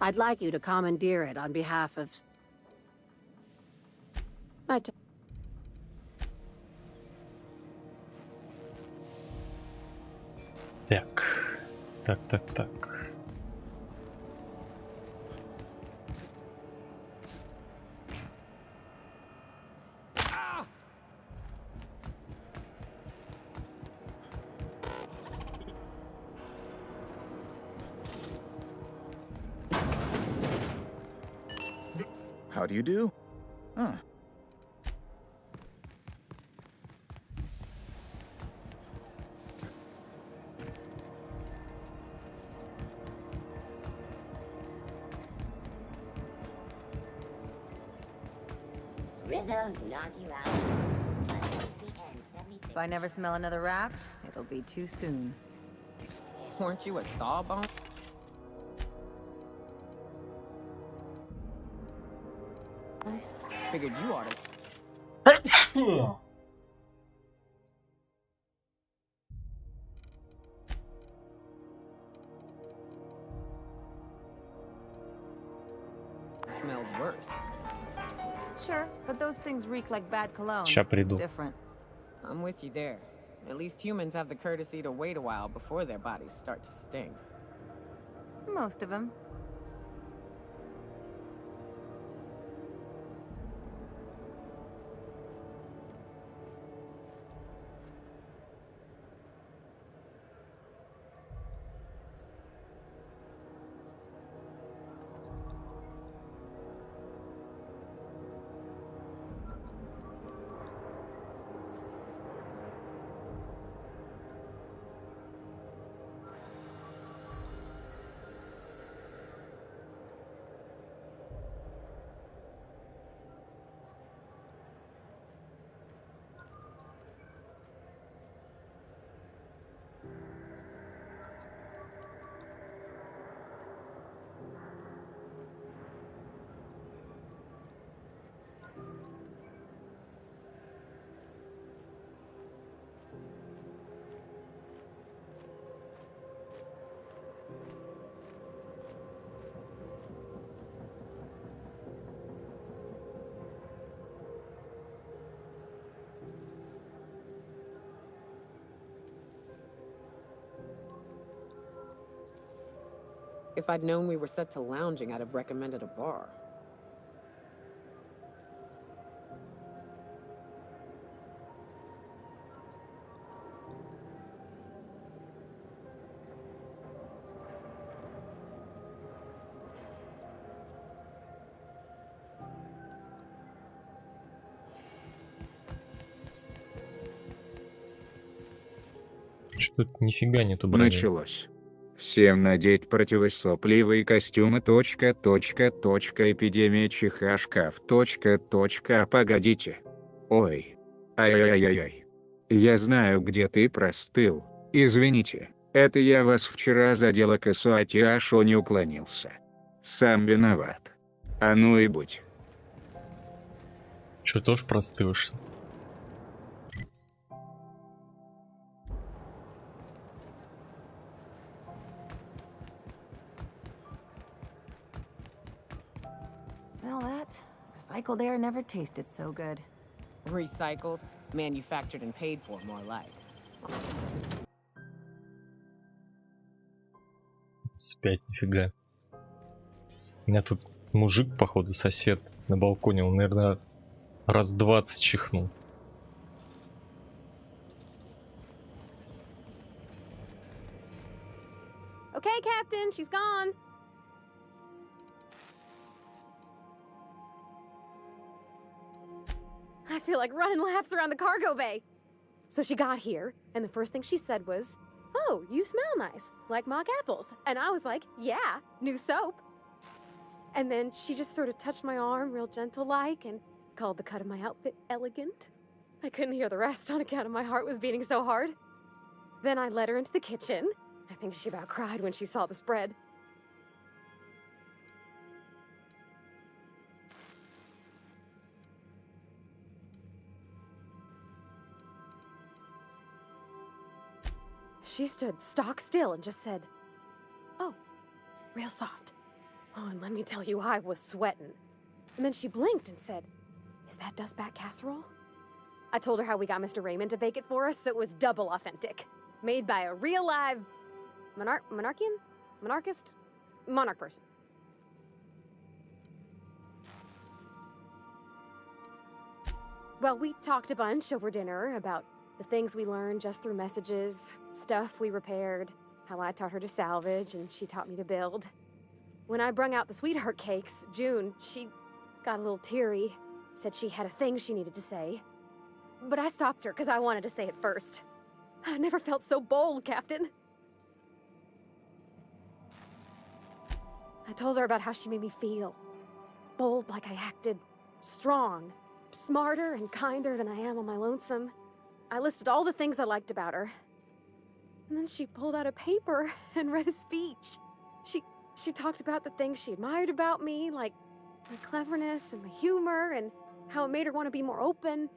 I'd like you to commandeer it on behalf of... Так. How do you do? Huh. Rizzo's knock you out. If I never smell another raft, it'll be too soon. Weren't you a sawbone? Figured you ought to. Smelled worse. Sure, but those things reek like bad cologne. Ща приду. It's different. I'm with you there. At least humans have the courtesy to wait a while before their bodies start to stink. Most of them. If I'd known we were set to lounging, I'd have recommended a bar. Что-то нифига нету брони. Началось. Всем надеть противосопливые костюмы. Эпидемия чиха шкаф. Погодите. Ой. Ай-яй-яй-яй. Я знаю, где ты простыл. Извините. Это я вас вчера задел, косуати, а шо не уклонился. Сам виноват. А ну и будь. Чё, тоже простыл, что? Smell that? Recycled air never tasted so good. Recycled, manufactured and paid for, more like. Спять, нифига. У меня тут мужик, походу, сосед на балконе. Он, наверное, раз 20 чихнул. Okay, Captain, she's gone. I feel like running laps around the cargo bay. So she got here, and the first thing she said was, "Oh, you smell nice, like mock apples." And I was like, "Yeah, new soap." And then she just sort of touched my arm real gentle-like and called the cut of my outfit elegant. I couldn't hear the rest on account of my heart was beating so hard. Then I led her into the kitchen. I think she about cried when she saw the spread. She stood stock still and just said, "Oh, real soft. Oh, and let me tell you, I was sweating." And then she blinked and said, "Is that dustbat casserole?" I told her how we got Mr. Raymond to bake it for us, so it was double authentic. Made by a real live monarch person. Well, we talked a bunch over dinner about the things we learned just through messages, stuff we repaired, how I taught her to salvage and she taught me to build. When I brung out the sweetheart cakes, June, she got a little teary, said she had a thing she needed to say. But I stopped her because I wanted to say it first. I never felt so bold, Captain. I told her about how she made me feel. Bold like I acted, strong, smarter and kinder than I am on my lonesome. I listed all the things I liked about her. And then she pulled out a paper and read a speech. She talked about the things she admired about me, like my cleverness and my humor, and how it made her want to be more open.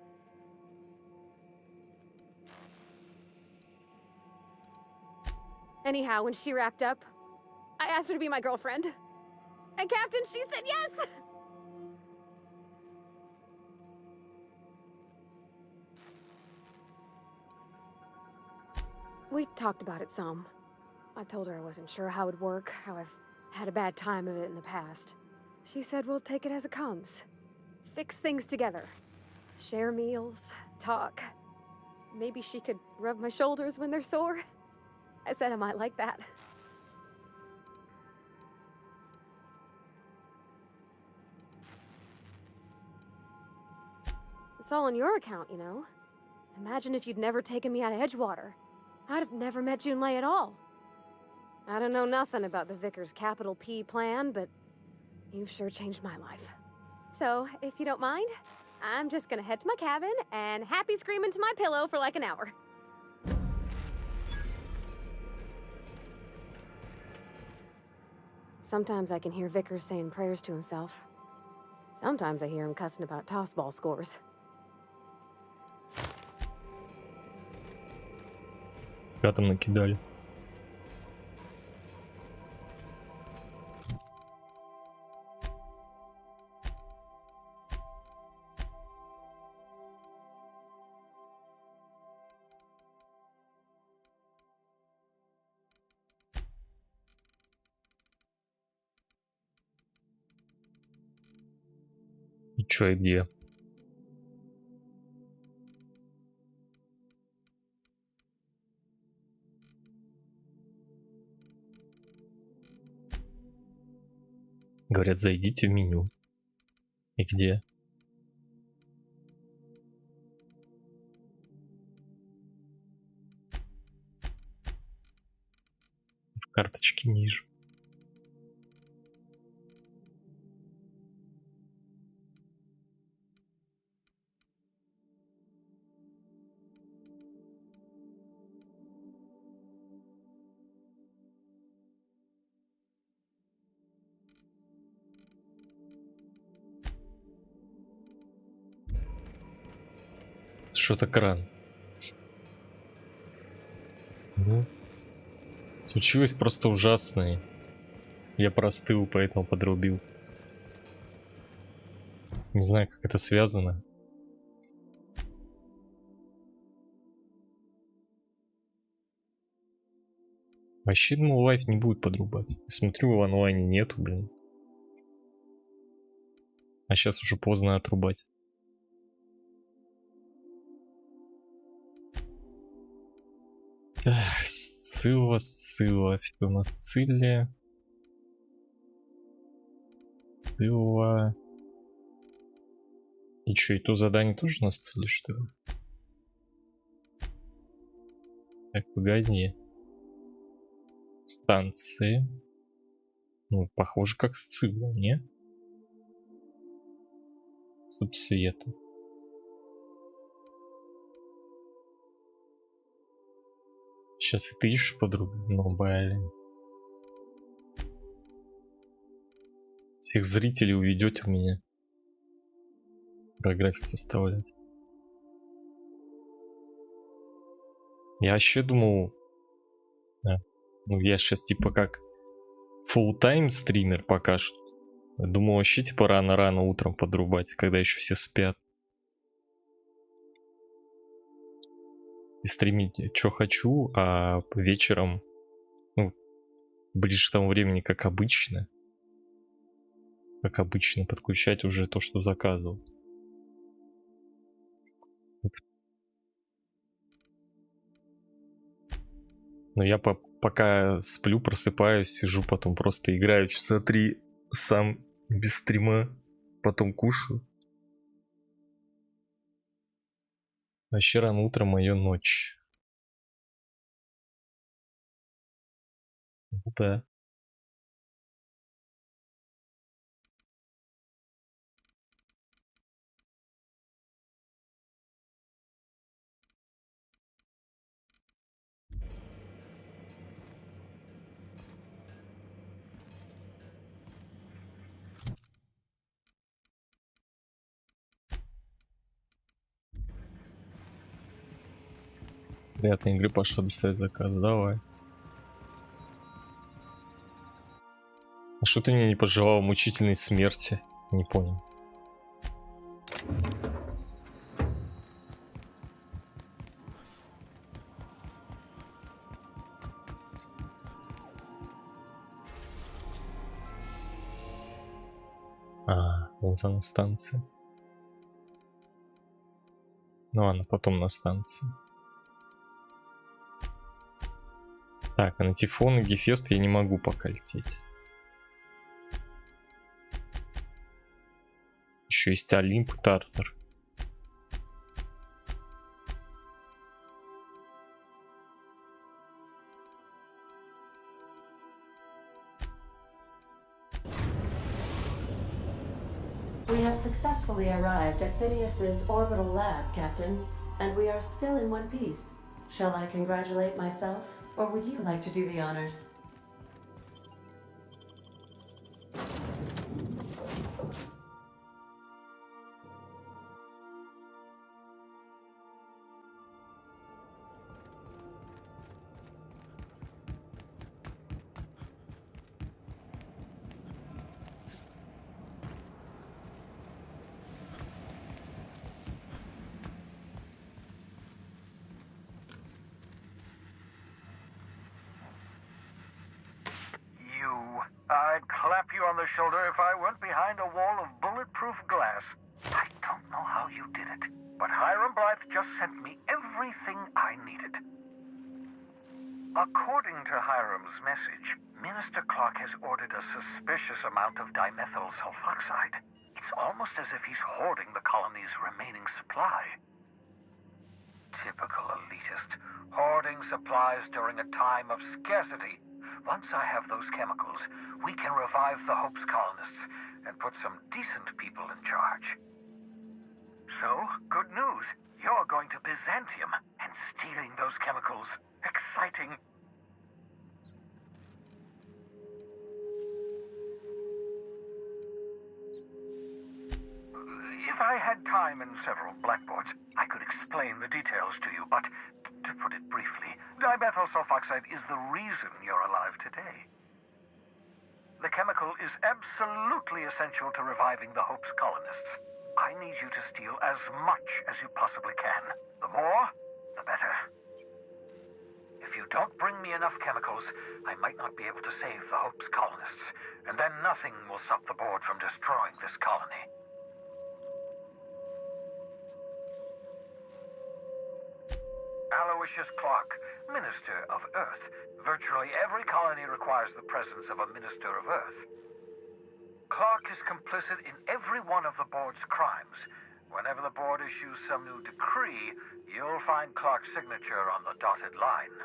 Anyhow, when she wrapped up, I asked her to be my girlfriend. And Captain, she said yes! We talked about it some. I told her I wasn't sure how it would work, how I've had a bad time of it in the past. She said we'll take it as it comes. Fix things together. Share meals, talk. Maybe she could rub my shoulders when they're sore. I said I might like that. It's all on your account, you know. Imagine if you'd never taken me out of Edgewater. I'd have never met Junlei at all. I don't know nothing about the Vicar's capital P plan, but you've sure changed my life. So, if you don't mind, I'm just gonna head to my cabin and happy scream into my pillow for like an hour. Sometimes I can hear Vickers saying prayers to himself. Sometimes I hear him cussing about tossball scores. Как там накидали? И чё, и где? Говорят, зайдите в меню. И где? В карточке не вижу. Что-то кран. Ну, случилось просто ужасное. Я простыл, поэтому подрубил. Не знаю, как это связано. Вообще, думал, лайф не будет подрубать. Смотрю, в онлайне нету, блин. А сейчас уже поздно отрубать. Так, Сцилла. Все на Сцилле. Сцилла. И что, и то задание тоже на Сцилле, что ли? Так, погоди. Станции. Ну, похоже, как Сцилла, не? Субсвета. Сейчас и ты ищешь подругу. Ну, блин. Всех зрителей уведете у меня. Биографию составлять. Я вообще думал... Да. Ну, я сейчас типа как full-time стример пока что. Думал вообще типа рано-рано утром подрубать, когда еще все спят. И стримить что хочу, а вечером, ну, ближе к тому времени, как обычно, подключать уже то, что заказывал. Но я пока сплю, просыпаюсь, сижу, потом просто играю часа 3 сам без стрима, потом кушаю. Вообще рано утром моя ночь. Да. Приятной игры, пошла доставить заказ. Давай. А что ты мне не пожелал мучительной смерти? Не понял. А, вот она станция. Ну ладно, потом на станцию. Так, а на Тифон и Гефест я не могу пока лететь. Еще есть Олимп и Тартар. We have successfully arrived at Phineas's orbital lab, Captain, and we are still in one piece. Shall I congratulate myself, or would you like to do the honors? I'd clap you on the shoulder if I weren't behind a wall of bulletproof glass. I don't know how you did it, but Hiram Blythe just sent me everything I needed. According to Hiram's message, Minister Clark has ordered a suspicious amount of dimethyl sulfoxide. It's almost as if he's hoarding the colony's remaining supply. Typical elitist, hoarding supplies during a time of scarcity. Once I have those chemicals, we can revive the Hope's colonists and put some decent people in charge. So, good news. You're going to Byzantium and stealing those chemicals. Exciting. If I had time and several blackboards, I could explain the details to you, but to put it briefly, dimethyl sulfoxide is the reason you're alive today. The chemical is absolutely essential to reviving the Hope's colonists. I need you to steal as much as you possibly can. The more, the better. If you don't bring me enough chemicals, I might not be able to save the Hope's colonists, and then nothing will stop the board from destroying this colony. Aloysius Clark, Minister of Earth. Virtually every colony requires the presence of a Minister of Earth. Clark is complicit in every one of the board's crimes. Whenever the board issues some new decree, you'll find Clark's signature on the dotted line.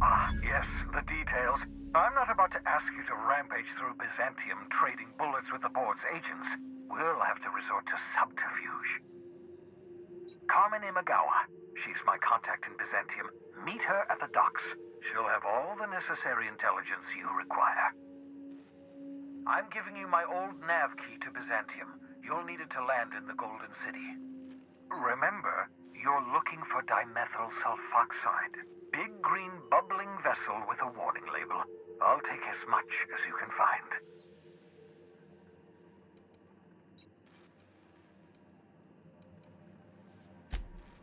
Ah, yes, the details. I'm not about to ask you to rampage through Byzantium trading bullets with the board's agents. We'll have to resort to subterfuge. Carmen Imagawa. She's my contact in Byzantium. Meet her at the docks. She'll have all the necessary intelligence you require. I'm giving you my old nav key to Byzantium. You'll need it to land in the Golden City. Remember, you're looking for dimethyl sulfoxide. Big green bubbling vessel with a warning label. I'll take as much as you can find.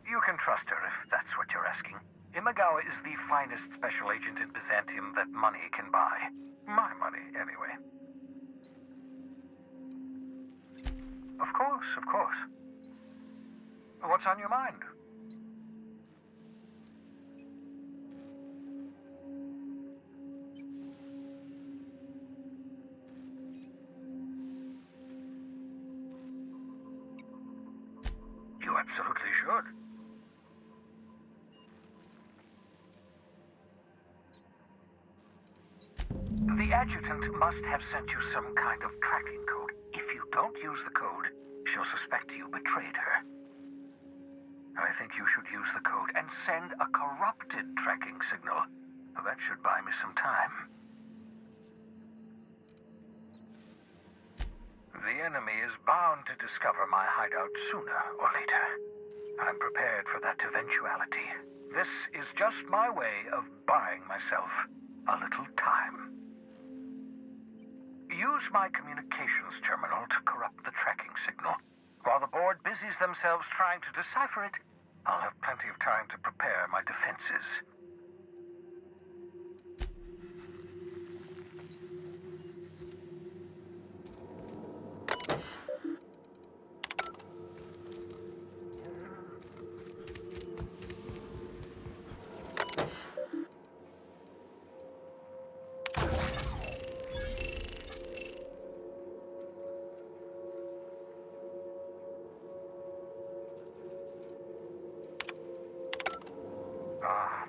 You can trust her if that's what you're asking. Imagawa is the finest special agent in Byzantium that money can buy. My money, anyway. Of course, of course. What's on your mind? You absolutely should. The adjutant must have sent you some kind of tracking code. If you don't use the code, she'll suspect you betrayed her. I think you should use the code and send a corrupted tracking signal. That should buy me some time. The enemy is bound to discover my hideout sooner or later. I'm prepared for that eventuality. This is just my way of buying myself a little time. Use my communications terminal to corrupt the tracking signal. While the board busies themselves trying to decipher it, I'll have plenty of time to prepare my defenses.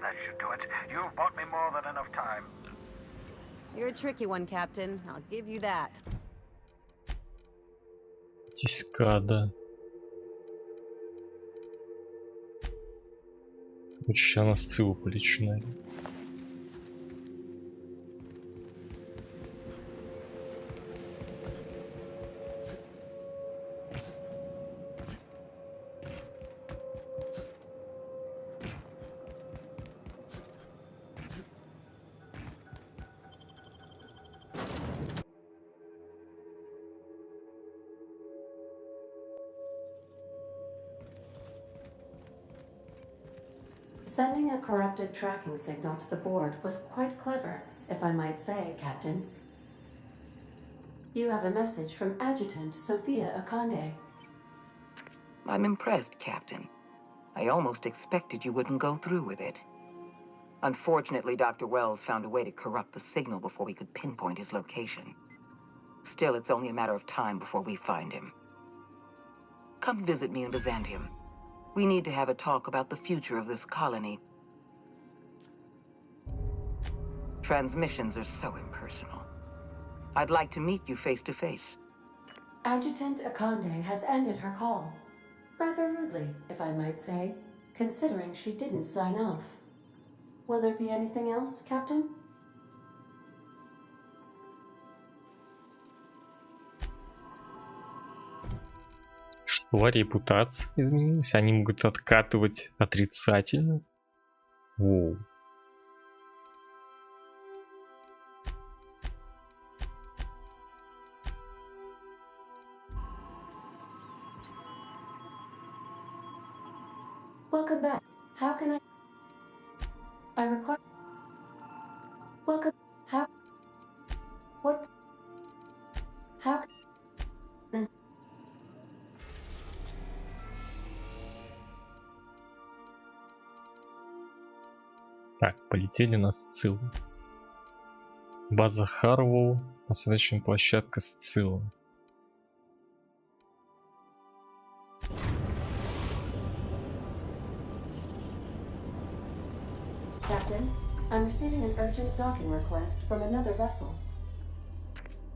That should do it. You've bought me more than enough time. You're a tricky one, Captain. I'll give you that. Дискада. Лучше сейчас на Сциллу полечу, наверное. Sending a corrupted tracking signal to the board was quite clever, if I might say, Captain. You have a message from Adjutant Sophia Akande. I'm impressed, Captain. I almost expected you wouldn't go through with it. Unfortunately, Dr. Wells found a way to corrupt the signal before we could pinpoint his location. Still, it's only a matter of time before we find him. Come visit me in Byzantium. We need to have a talk about the future of this colony. Transmissions are so impersonal. I'd like to meet you face to face. Adjutant Akande has ended her call. Rather rudely, if I might say, considering she didn't sign off. Will there be anything else, Captain? Что, репутация изменилась? Они могут откатывать отрицательно? Воу. Welcome back. How can I require... Welcome... How... What... How... Так, полетели на Сциллу. База Харвоу, посадочная площадка Сцилла. Captain, I'm receiving an urgent docking request from another vessel.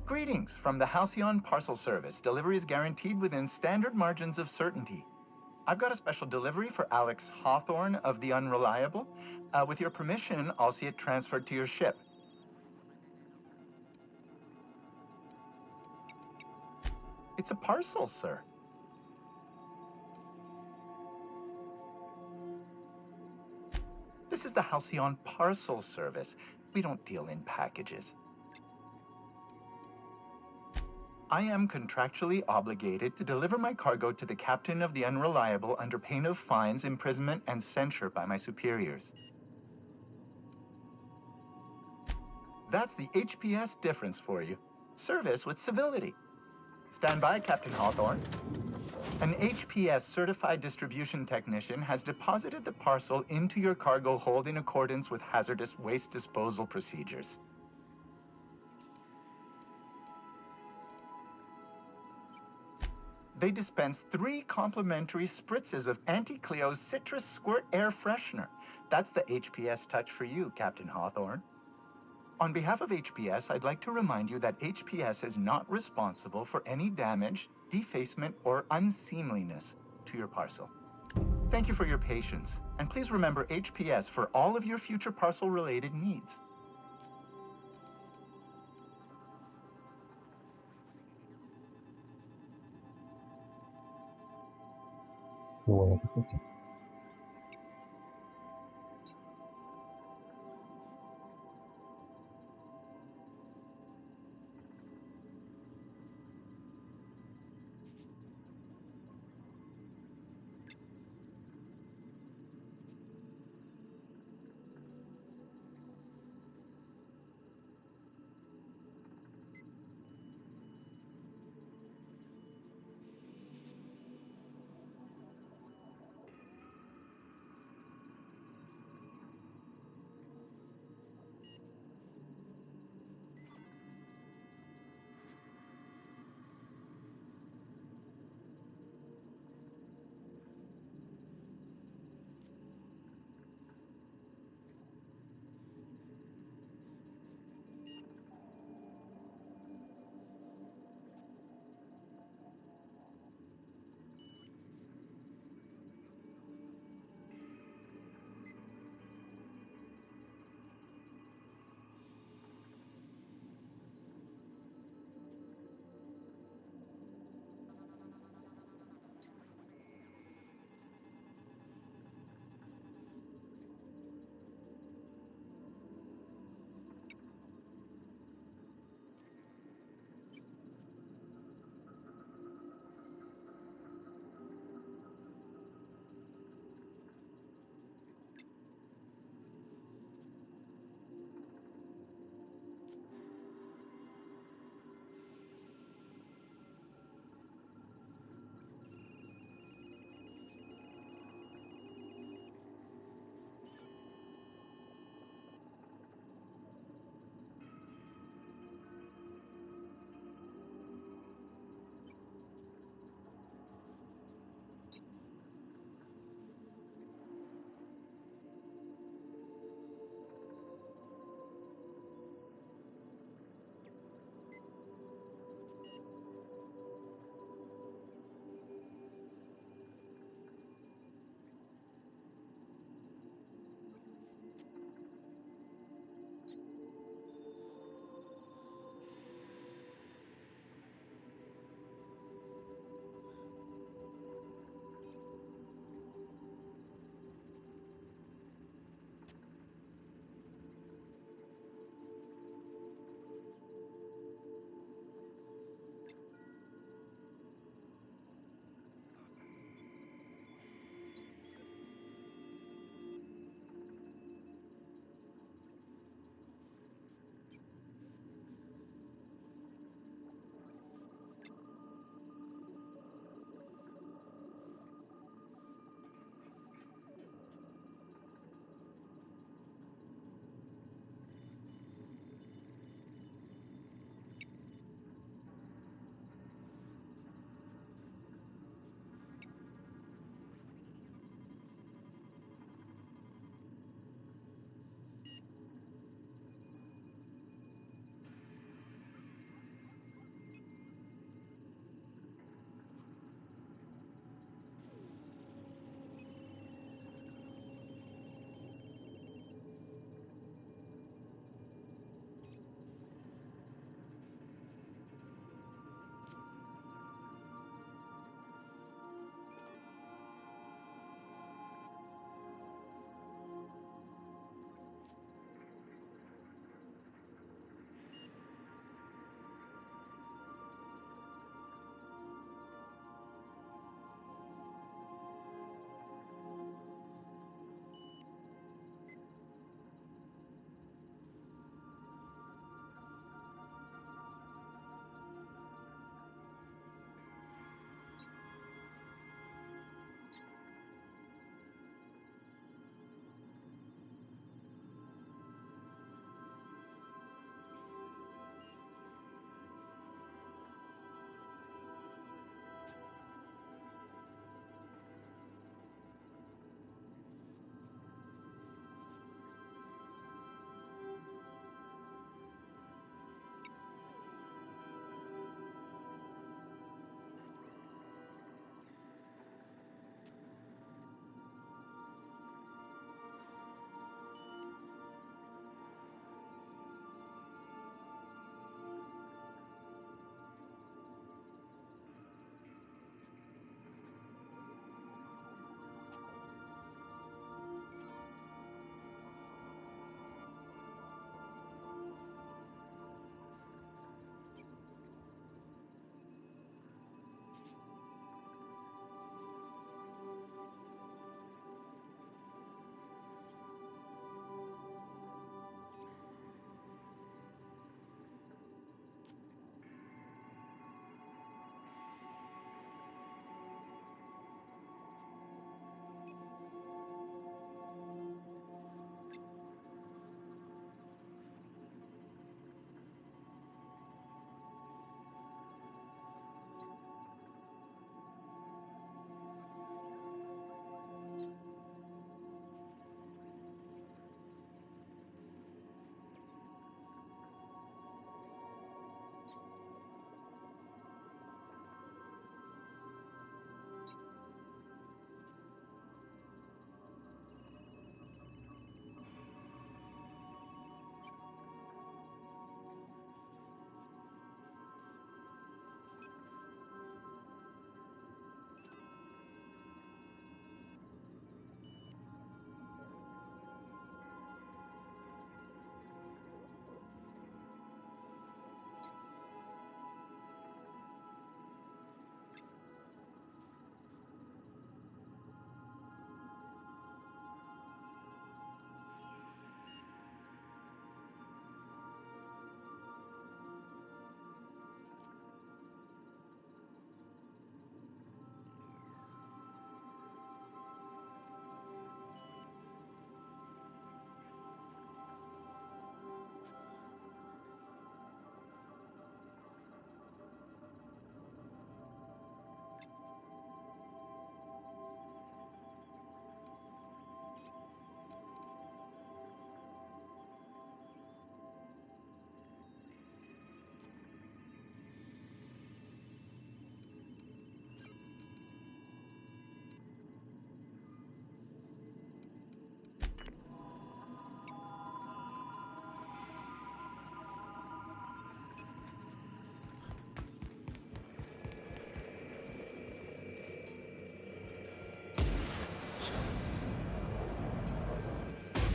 Greetings from the Halcyon Parcel Service. Delivery is guaranteed within standard margins of certainty. I've got a special delivery for Alex Hawthorne of the Unreliable. With your permission, I'll see it transferred to your ship. It's a parcel, sir. This is the Halcyon Parcel Service. We don't deal in packages. I am contractually obligated to deliver my cargo to the captain of the Unreliable under pain of fines, imprisonment, and censure by my superiors. That's the HPS difference for you. Service with civility. Stand by, Captain Hawthorne. An HPS certified distribution technician has deposited the parcel into your cargo hold in accordance with hazardous waste disposal procedures. They dispense 3 complimentary spritzes of Anti-Cleo's Citrus Squirt Air Freshener. That's the HPS touch for you, Captain Hawthorne. On behalf of HPS, I'd like to remind you that HPS is not responsible for any damage, defacement, or unseemliness to your parcel. Thank you for your patience, and please remember HPS for all of your future parcel-related needs.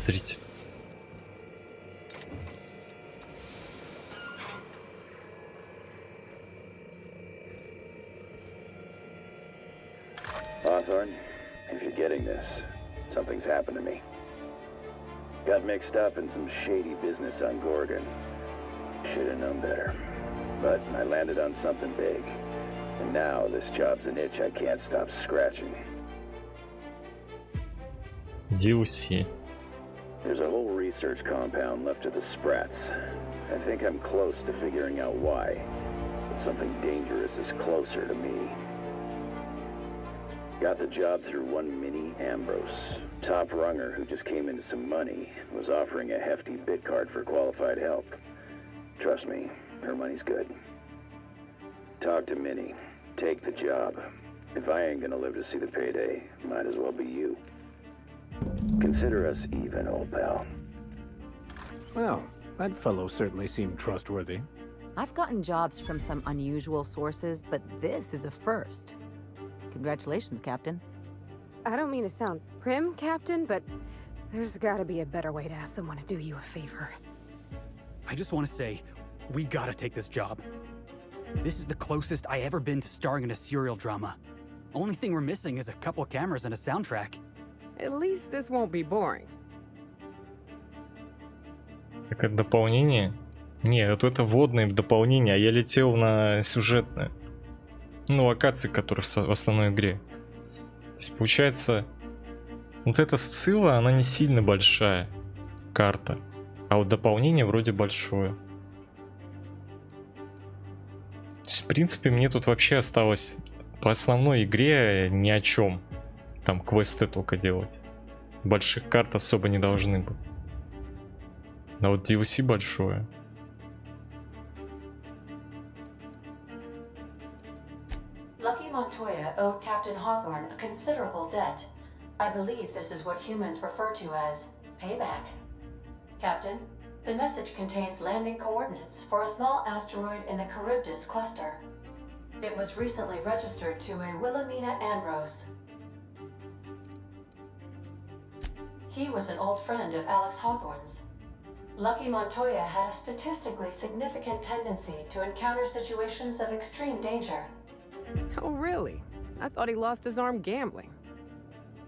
Смотрите. Hawthorne, if you're getting this, something's happened to me. Got mixed up in some shady business on Gorgon. Should have known better. But I landed on something big. And now this job's an itch I can't stop scratching. DLC. There's a whole research compound left of the Sprats. I think I'm close to figuring out why. But something dangerous is closer to me. Got the job through one Minnie Ambrose. Top runger who just came into some money, was offering a hefty bid card for qualified help. Trust me, her money's good. Talk to Minnie. Take the job. If I ain't gonna live to see the payday, might as well be you. Consider us even, old pal. Well, that fellow certainly seemed trustworthy. I've gotten jobs from some unusual sources, but this is a first. Congratulations, Captain. I don't mean to sound prim, Captain, but there's gotta be a better way to ask someone to do you a favor. I just want to say, we gotta take this job. This is the closest I ever been to starring in a serial drama. Only thing we're missing is a couple cameras and a soundtrack. At least this won't be boring. Так это дополнение? Не, вот это водное в дополнение, а я летел на сюжетное. Ну, локации, которые в основной игре. То есть, получается, вот эта Сцилла, она не сильно большая карта. А вот дополнение вроде большое. То есть, в принципе, мне тут вообще осталось по основной игре ни о чем. Там квесты только делать. Больших карт особо не должны быть. Но вот DLC большое. Lucky Montoya owed Captain Hawthorne a considerable debt. I believe this is what humans refer to as payback. Captain, the message contains landing coordinates for a small asteroid in the Charybdis cluster. It was recently registered to a Wilhelmina Ambrose. He was an old friend of Alex Hawthorne's. Lucky Montoya had a statistically significant tendency to encounter situations of extreme danger. Oh, really? I thought he lost his arm gambling.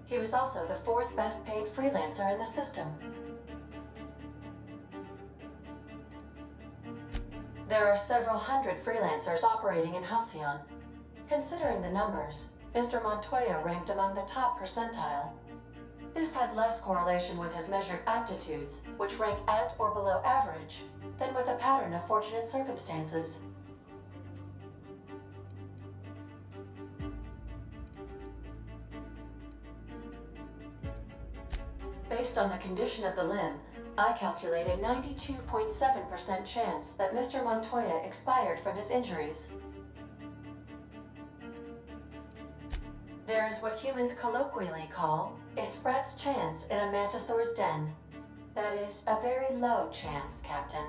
He was also the fourth best paid freelancer in the system. There are several hundred freelancers operating in Halcyon. Considering the numbers, Mr. Montoya ranked among the top percentile. This had less correlation with his measured aptitudes, which rank at or below average, than with a pattern of fortunate circumstances. Based on the condition of the limb, I calculate a 92.7% chance that Mr. Montoya expired from his injuries. There is what humans colloquially call a sprat's chance in a mantisaur's den. That is a very low chance, Captain.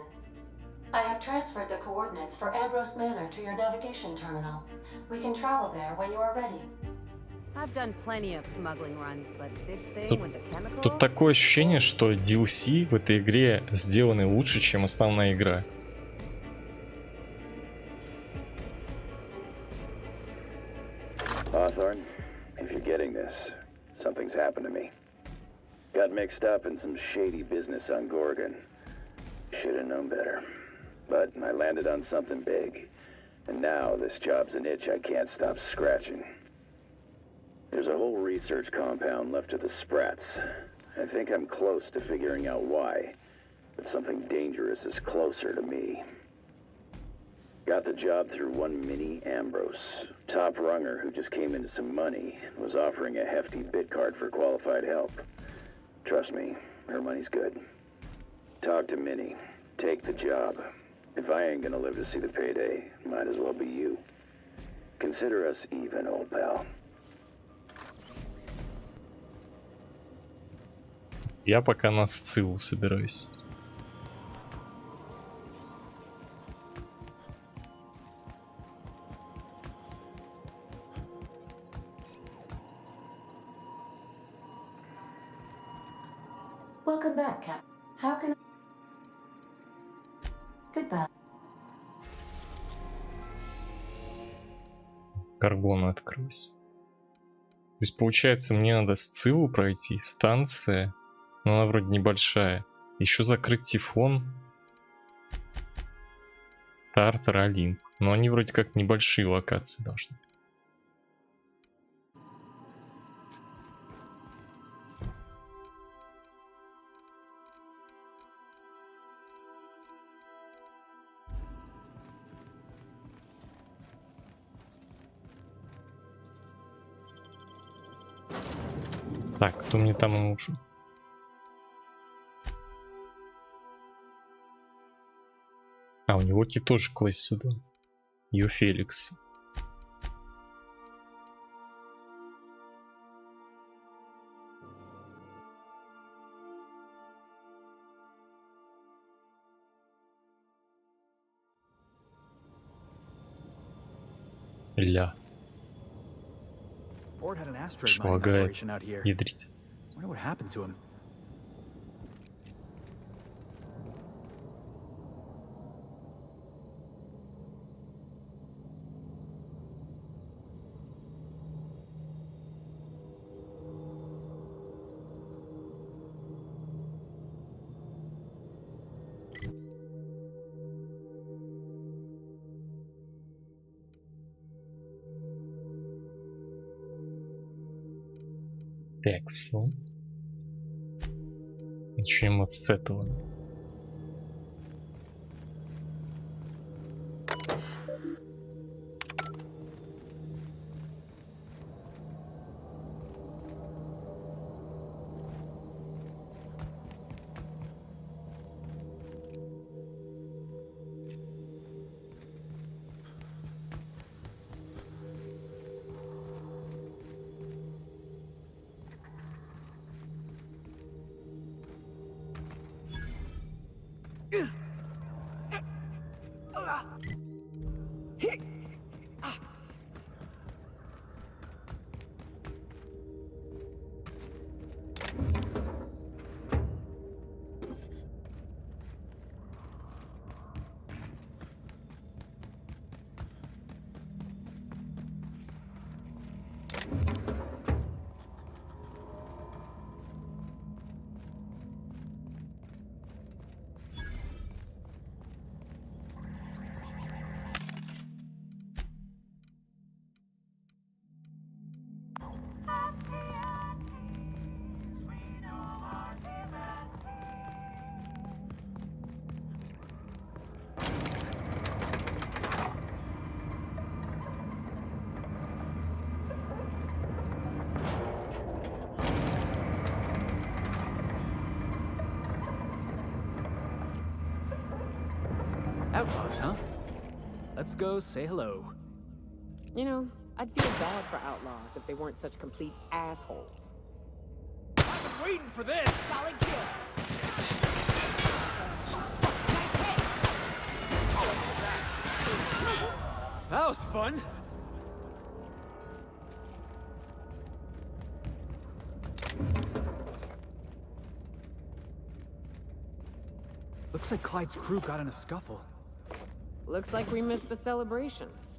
I have transferred the coordinates for Ambrose Manor to your navigation terminal. We can travel there when you are ready. I've done plenty of smuggling runs, but this thing with the chemicals... Тут такое ощущение, что DLC в этой игре сделаны лучше, чем основная игра. Hawthorne, if you're getting this, something's happened to me. Got mixed up in some shady business on Gorgon. Should have known better. But I landed on something big. And now this job's an itch I can't stop scratching. There's a whole research compound left of the Sprats. I think I'm close to figuring out why. But something dangerous is closer to me. Got the job through one Minnie Ambrose. Top runger who just came into some money, was offering a hefty bid card for qualified help. Trust me, her money's good. Talk to Minnie. Take the job. If I ain't gonna live to see the payday, might as well be you. Consider us even, old pal. Я пока на Сциллу собираюсь. Welcome back, Cap. How can I... Goodbye. Горгон открылся. То есть, получается, мне надо Сциллу пройти, станция, но она вроде небольшая. Еще закрыть Тифон, Тартар, Олимп. Но они вроде как небольшие локации должны быть. Так, кто мне там нужен? А, у него тоже квест сюда. Ю Феликс. Ля. Ford had an asteroid mining Шлагает. operation out here. Ядрить. Wonder what happened to him. Excellent. Начнем вот с этого. Outlaws, huh? Let's go say hello. You know, I'd feel bad for outlaws if they weren't such complete assholes. I've been waiting for this! Solid kill! That was fun! Looks like Clyde's crew got in a scuffle. Looks like we missed the celebrations.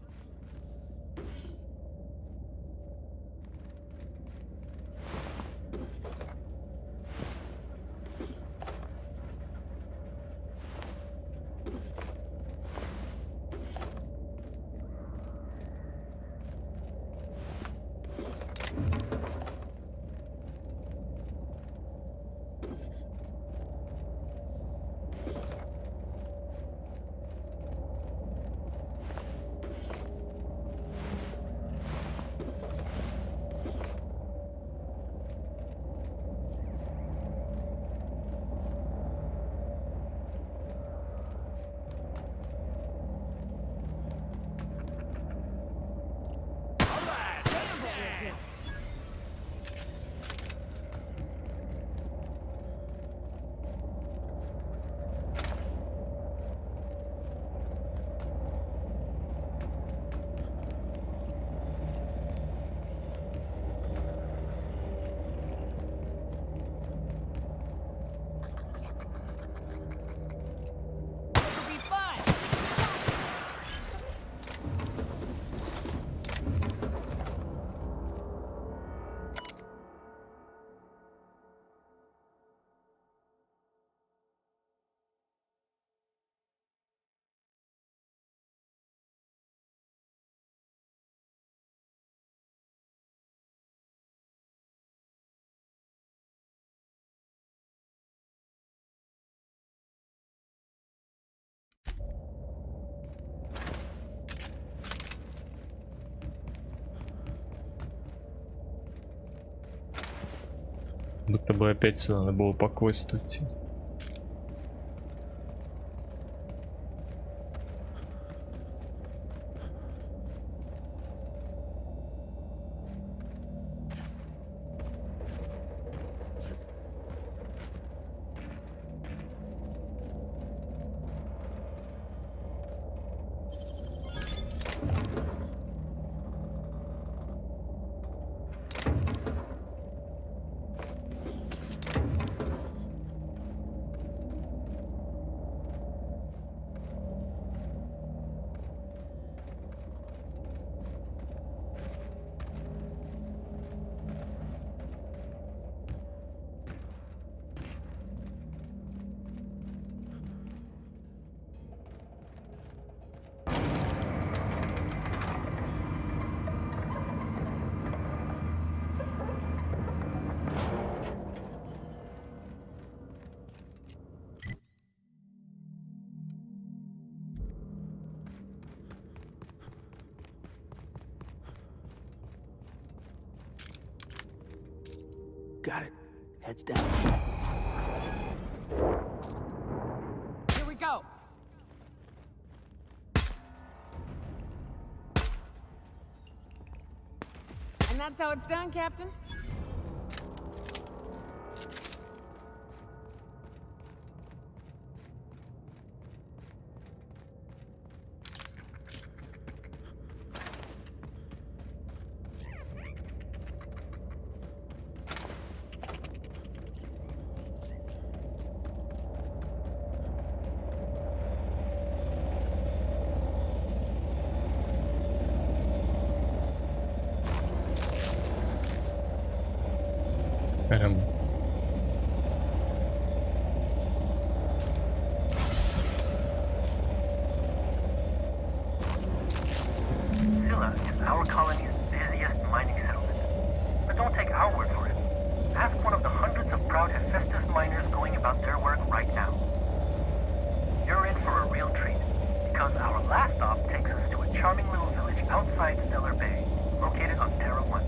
Будто бы опять сюда надо было по квесту идти. Got it. Heads down. Here we go. And that's how it's done, Captain. Scylla is our colony's busiest mining settlement. But don't take our word for it. Ask one of the hundreds of proud Hephaestus miners going about their work right now. You're in for a real treat, because our last stop takes us to a charming little village outside Stellar Bay, located on Terra 1.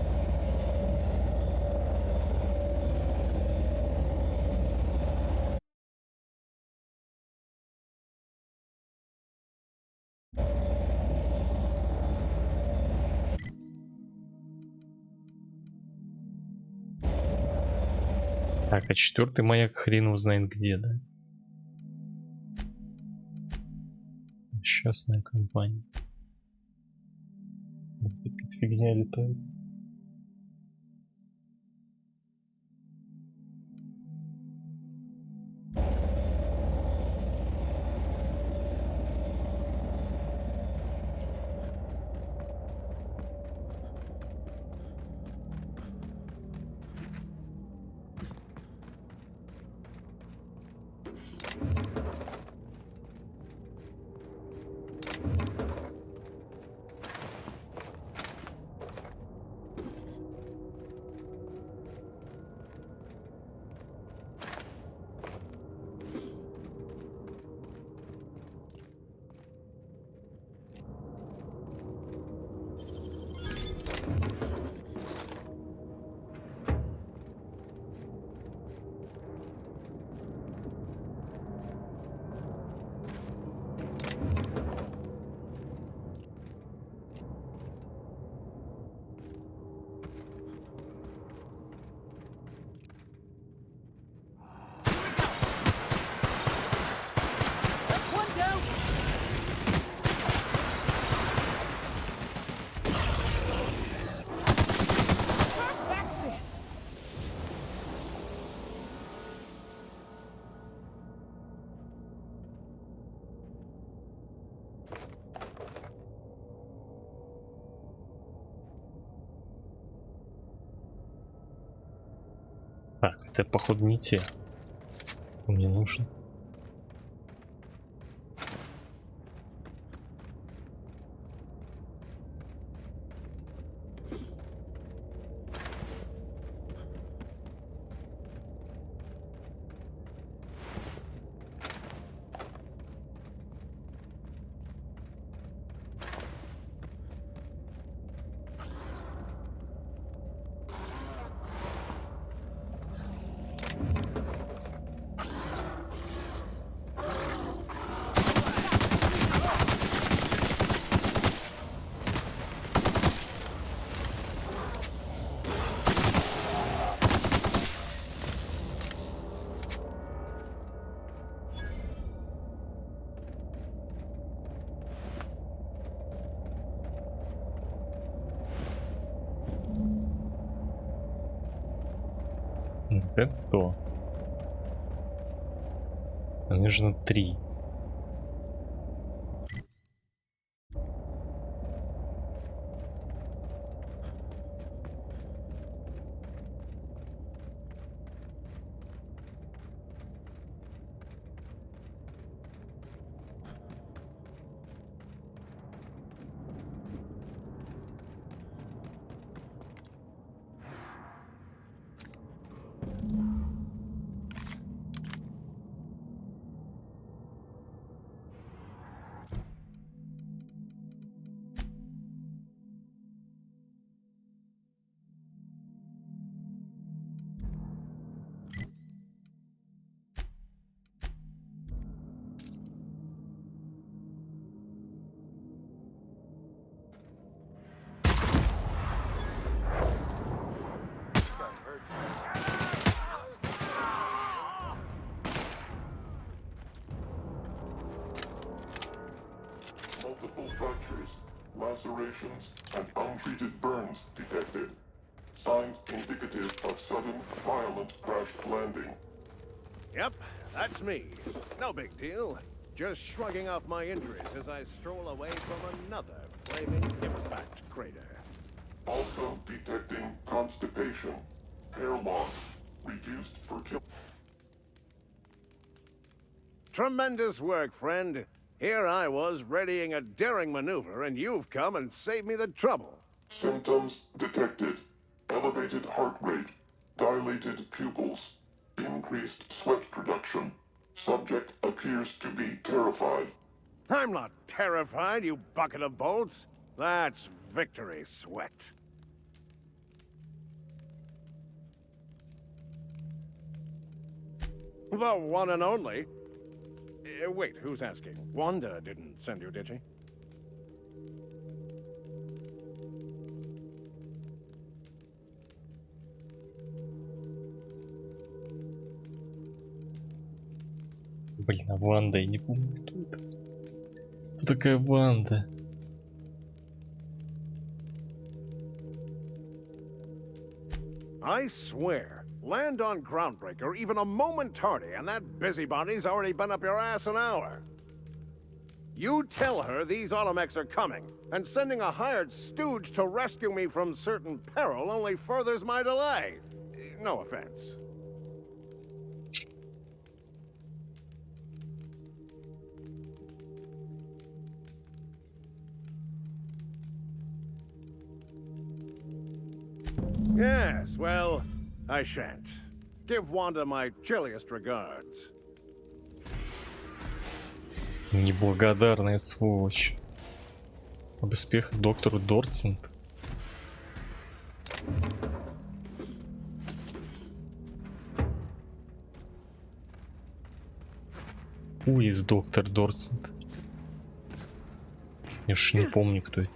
Так, а четвертый маяк хрен узнает где, да? Частная компания. Какая-то фигня летает. Так, это походу не те. Мне нужно. Это то. Нам нужно 3. Multiple fractures, lacerations, and untreated burns detected. Signs indicative of sudden, violent crash landing. Yep, that's me. No big deal. Just shrugging off my injuries as I stroll away from another flaming impact crater. Also detecting constipation, hair loss, reduced fertility. Tremendous work, friend. Here I was readying a daring maneuver, and you've come and saved me the trouble. Symptoms detected. Elevated heart rate, dilated pupils, increased sweat production. Subject appears to be terrified. I'm not terrified, you bucket of bolts. That's victory sweat. The one and only. Wait, who's asking? Wanda didn't send you, did she? Блин, а Ванда, я не помню, кто это. Кто такая Ванда? I swear, land on Groundbreaker even a moment tardy, and that busybody's already been up your ass an hour. You tell her these automechs are coming, and sending a hired stooge to rescue me from certain peril only furthers my delay. No offense. Yes, well, I shan't. Give Wanda my chilliest regards. Неблагодарная сволочь. Об успехах доктору Дорсент. Who is доктор Дорсент? Я уж не помню, кто это.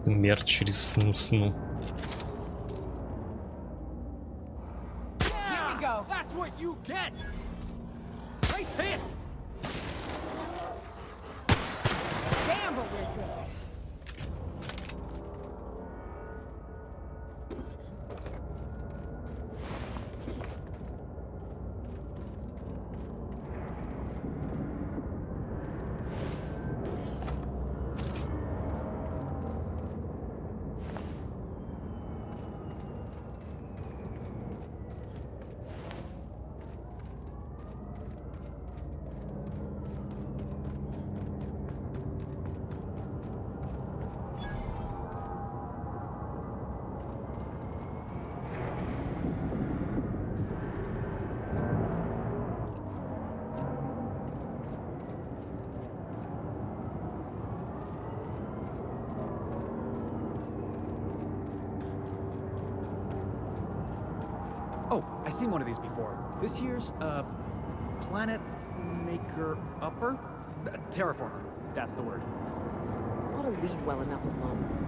Смерть через сну. Here we go. That's what you get. Nice hit. Damn, but we're good. Oh, I've seen one of these before. This year's, Planet Maker Upper? Terraformer, that's the word. Ought to leave well enough alone.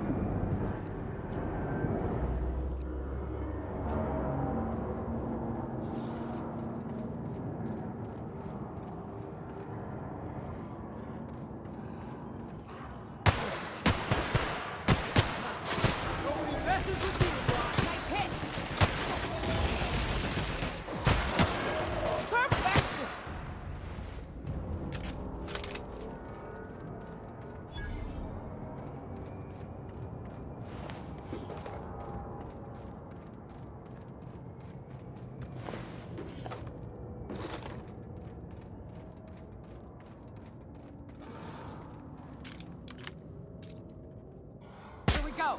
Go!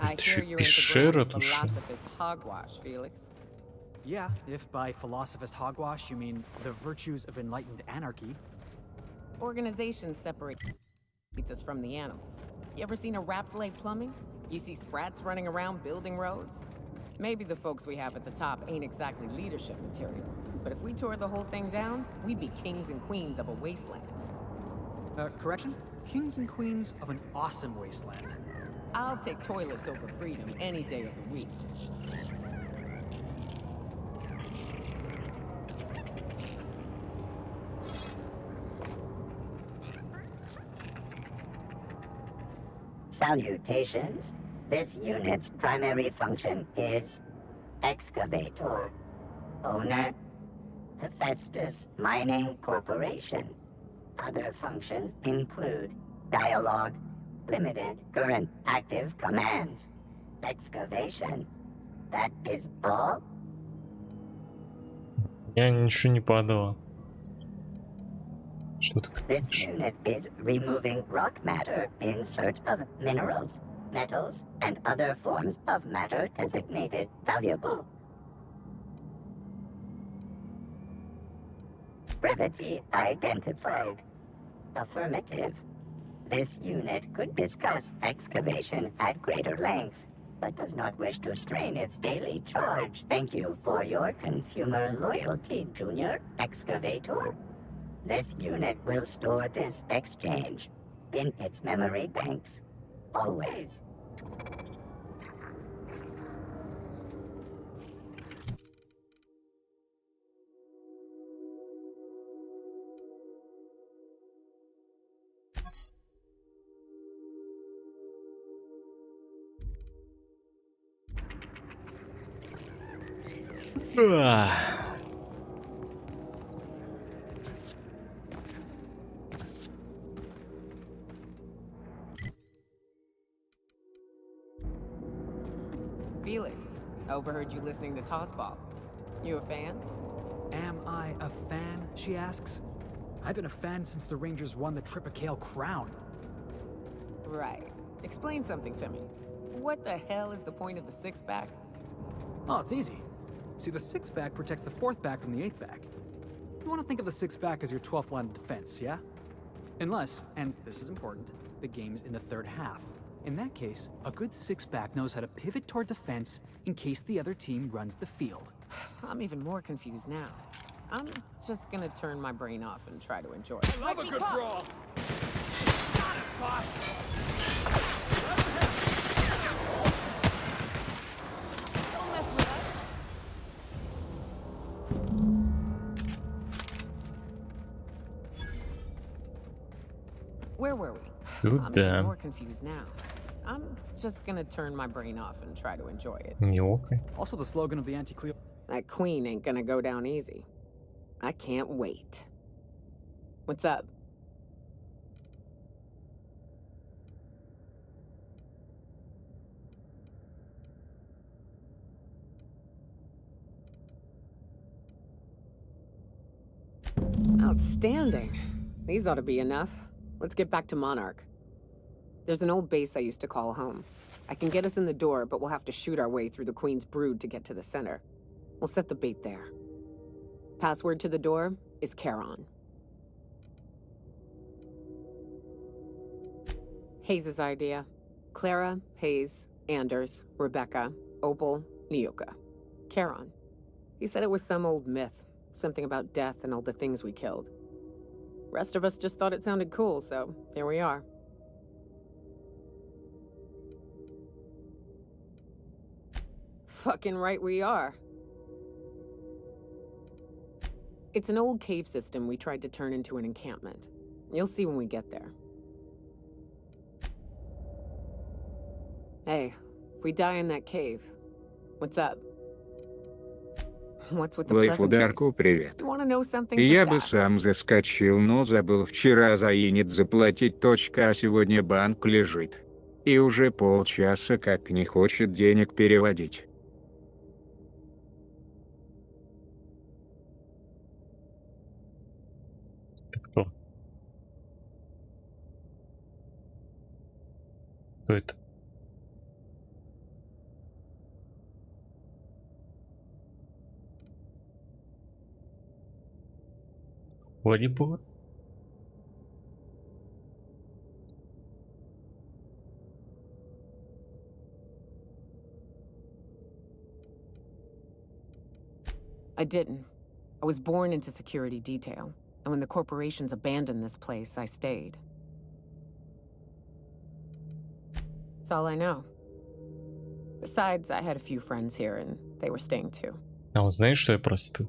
I hear you're into philosophist hogwash, Felix. Yeah, if by philosophist hogwash you mean the virtues of enlightened anarchy. Organization separates us from the animals. You ever seen a rapt leg plumbing? You see sprats running around building roads? Maybe the folks we have at the top ain't exactly leadership material, but if we tore the whole thing down, we'd be kings and queens of a wasteland. Correction? Kings and queens of an awesome wasteland. I'll take toilets over freedom any day of the week. Salutations. This unit's primary function is excavator. Owner, Hephaestus Mining Corporation. Other functions include dialogue, limited current active commands, excavation. That is all? Я ничего не падало. Что такое? This unit is removing rock matter in search of minerals, metals, and other forms of matter designated valuable. Brevity identified. Affirmative. This unit could discuss excavation at greater length, but does not wish to strain its daily charge. Thank you for your consumer loyalty, Junior Excavator. This unit will store this exchange in its memory banks, always. Felix, overheard you listening to Tossball. You a fan? Am I a fan, she asks. I've been a fan since the Rangers won the Tripicale crown. Right. Explain something to me. What the hell is the point of the six-pack? Oh, it's easy. See, the six-pack protects the fourth back from the eighth back. You want to think of the six-pack as your 12th line of defense, yeah? Unless, and this is important, the game's in the third half. In that case, a good six-pack knows how to pivot toward defense in case the other team runs the field. I'm even more confused now. I'm just gonna turn my brain off and try to enjoy I love a good brawl! Got it, boss! Don't mess with us! Where were we? I'm even more confused now. I'm just gonna turn my brain off and try to enjoy it. Also the slogan of the anti-Cleo. That queen ain't gonna go down easy. I can't wait. What's up? Outstanding. These ought to be enough. Let's get back to Monarch. There's an old base I used to call home. I can get us in the door, but we'll have to shoot our way through the Queen's brood to get to the center. We'll set the bait there. Password to the door is Charon. Hayes' idea. Clara, Hayes, Anders, Rebecca, Opal, Nyoka. Charon. He said it was some old myth. Something about death and all the things we killed. Rest of us just thought it sounded cool, so here we are. Fucking right we are. It's an old cave system we tried to turn into an encampment. You'll see when we get there. Hey, if we die in that cave, what's up? What's with the Лайфударку привет. You wanna know something? Я Just бы ask. сам заскочил, но забыл вчера за инет заплатить. А сегодня банк лежит. И уже полчаса как не хочет денег переводить. Кто? Кто это? Волейбол? I didn't. I was born into security detail, and when the corporations abandoned this place, I stayed. That's all I know. Besides, I had a few friends here, and they were staying too. А он знает, что я простыл?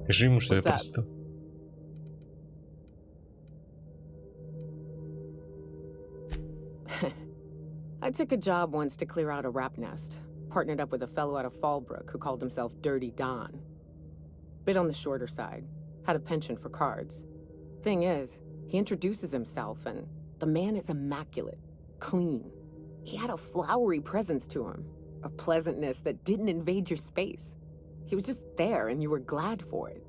Скажи ему, что я What's up? простыл. I took a job once to clear out a rap nest. Partnered up with a fellow out of Fallbrook who called himself Dirty Don. Bit on the shorter side. Had a penchant for cards. Thing is, he introduces himself and the man is immaculate. Clean. He had a flowery presence to him. A pleasantness that didn't invade your space. He was just there and you were glad for it.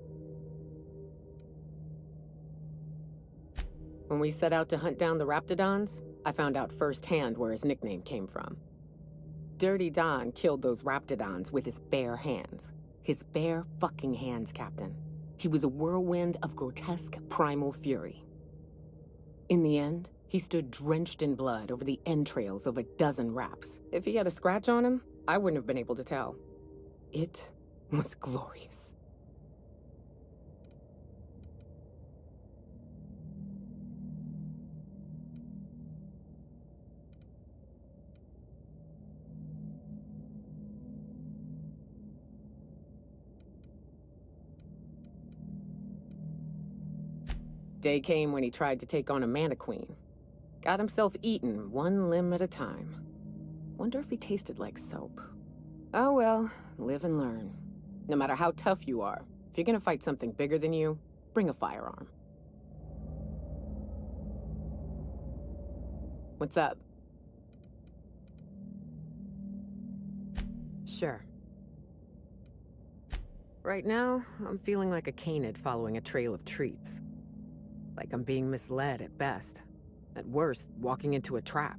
When we set out to hunt down the Raptidons, I found out firsthand where his nickname came from. Dirty Don killed those Raptidons with his bare hands. His bare fucking hands, Captain. He was a whirlwind of grotesque primal fury. In the end, he stood drenched in blood over the entrails of a dozen raps. If he had a scratch on him, I wouldn't have been able to tell. It was glorious. Day came when he tried to take on a mannequin. Got himself eaten one limb at a time. Wonder if he tasted like soap. Oh well, live and learn. No matter how tough you are, if you're gonna fight something bigger than you, bring a firearm. What's up? Sure. Right now, I'm feeling like a canid following a trail of treats. Like I'm being misled at best. At worst, walking into a trap.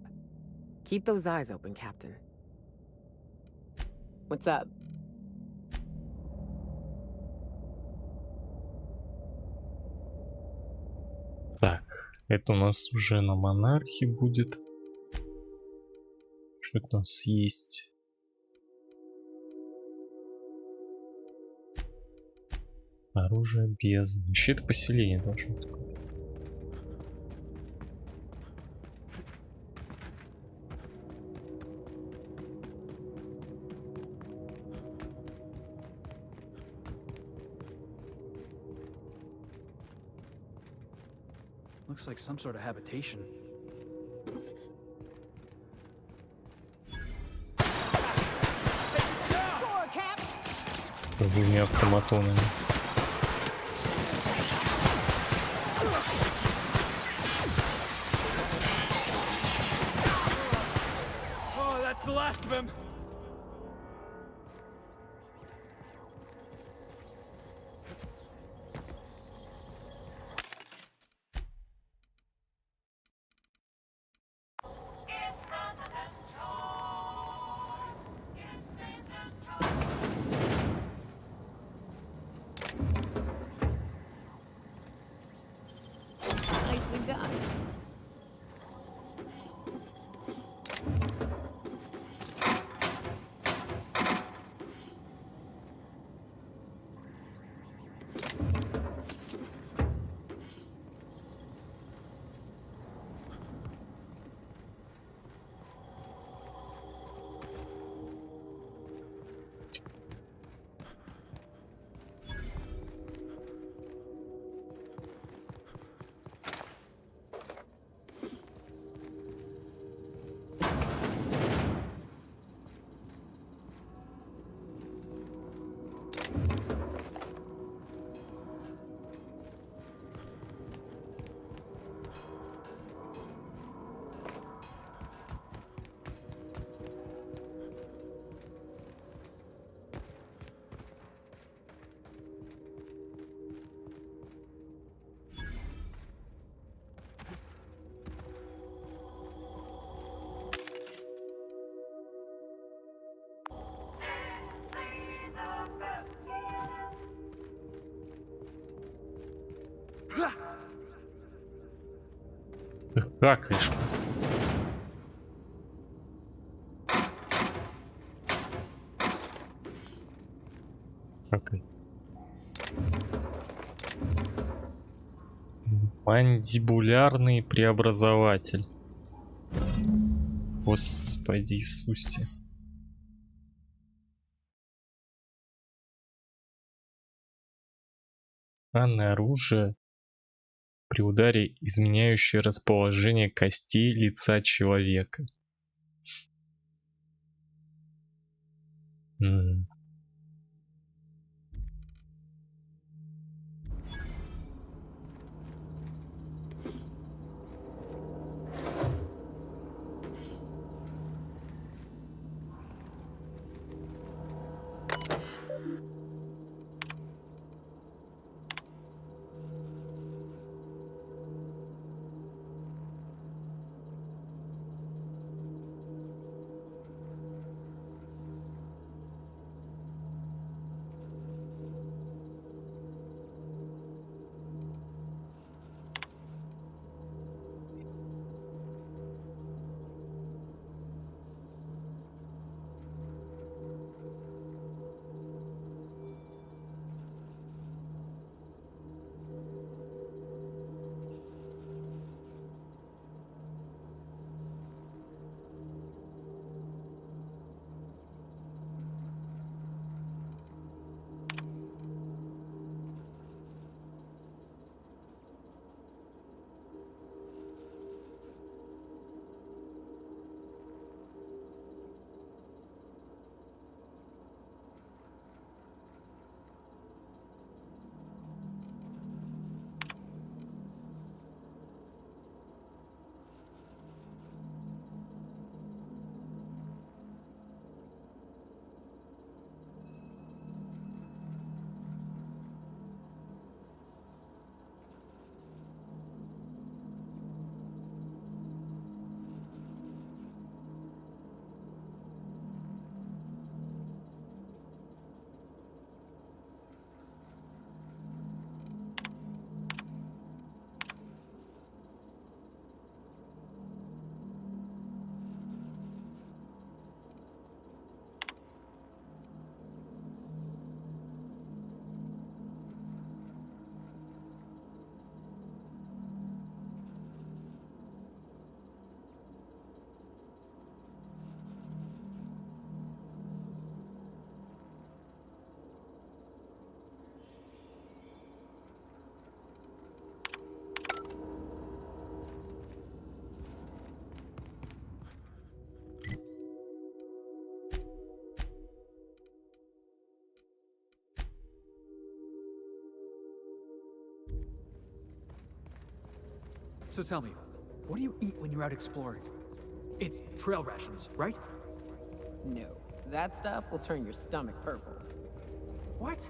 Keep those eyes open, Captain. What's up? Так, это у нас уже на монархе будет. Что это у нас есть? Оружие бездны. Вообще это поселение должно быть. Looks like some sort of habitation. Злыми автоматонами. Oh, that's the last of him. Какаешь. Какай. Мандибулярный преобразователь. Господи Иисусе. Странное оружие, при ударе изменяющее расположение костей лица человека. So tell me, what do you eat when you're out exploring? It's trail rations, right? No, that stuff will turn your stomach purple. What?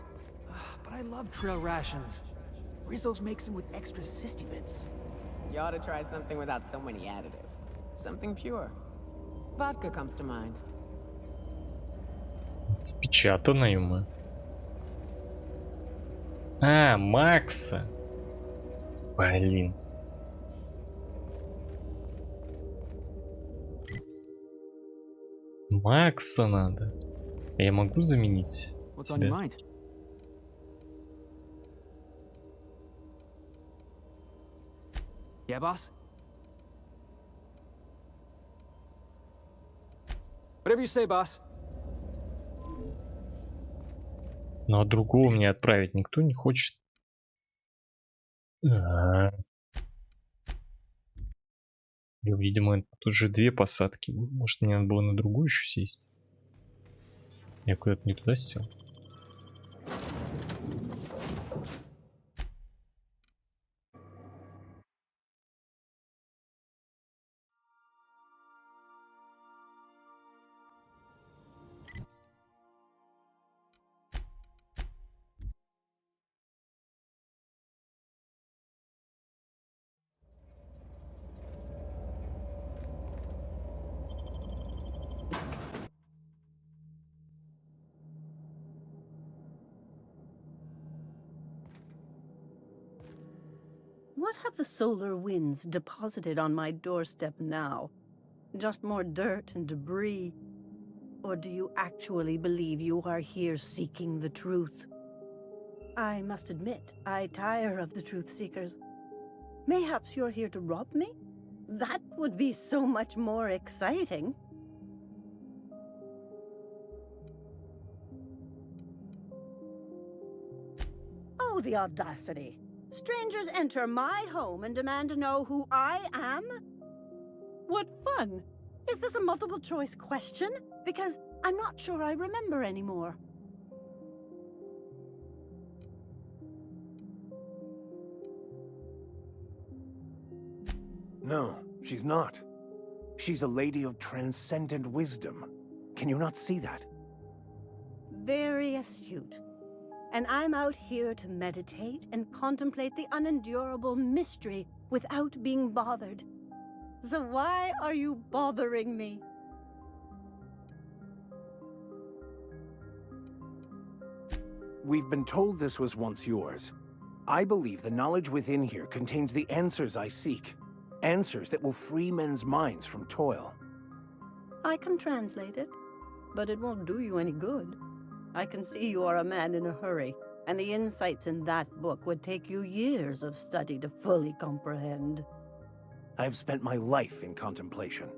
But I love trail rations. Rizzo's makes them with extra cysty bits. You ought to try something without so many additives. Something pure. Vodka comes to mind. Спечатанную мы. А, Макса. Блин. Макса надо. Я могу заменить What's on your тебя? mind? Yeah, boss? Whatever you say, boss. Ну а другого мне отправить никто не хочет. Видимо, тут же две посадки. Может, мне надо было на другую еще сесть? Я куда-то не туда сел. What have the solar winds deposited on my doorstep now? Just more dirt and debris? Or do you actually believe you are here seeking the truth? I must admit, I tire of the truth seekers. Mayhaps you're here to rob me? That would be so much more exciting. Oh, the audacity. Strangers enter my home and demand to know who I am? What fun! Is this a multiple choice question? Because I'm not sure I remember anymore. No, she's not. She's a lady of transcendent wisdom. Can you not see that? Very astute. And I'm out here to meditate and contemplate the unendurable mystery without being bothered. So why are you bothering me? We've been told this was once yours. I believe the knowledge within here contains the answers I seek. Answers that will free men's minds from toil. I can translate it, but it won't do you any good. I can see you are a man in a hurry, and the insights in that book would take you years of study to fully comprehend. I've spent my life in contemplation.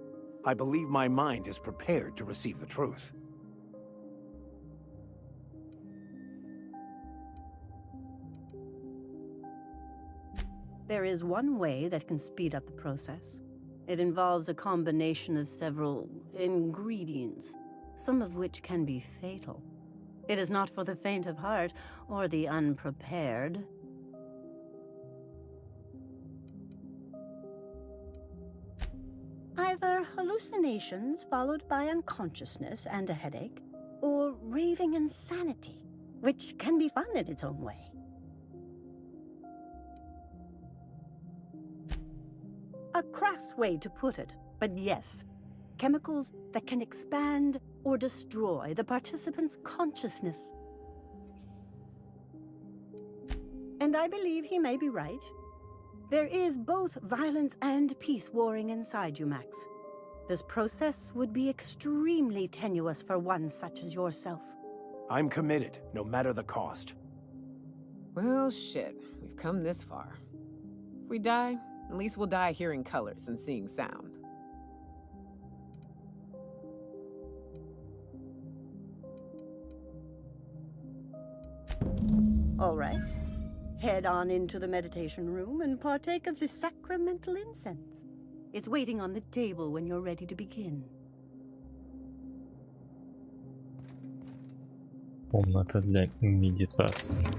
I believe my mind is prepared to receive the truth. There is one way that can speed up the process. It involves a combination of several ingredients, some of which can be fatal. It is not for the faint of heart or the unprepared. Either hallucinations followed by unconsciousness and a headache, or raving insanity, which can be fun in its own way. A crass way to put it, but yes, chemicals that can expand or destroy the participant's consciousness. And I believe he may be right. There is both violence and peace warring inside you, Max. This process would be extremely tenuous for one such as yourself. I'm committed, no matter the cost. Well, shit. We've come this far. If we die, at least we'll die hearing colors and seeing sound. All right. Head on into the meditation room and partake of the sacramental incense. It's waiting on the table when you're ready to begin. Комната для медитации.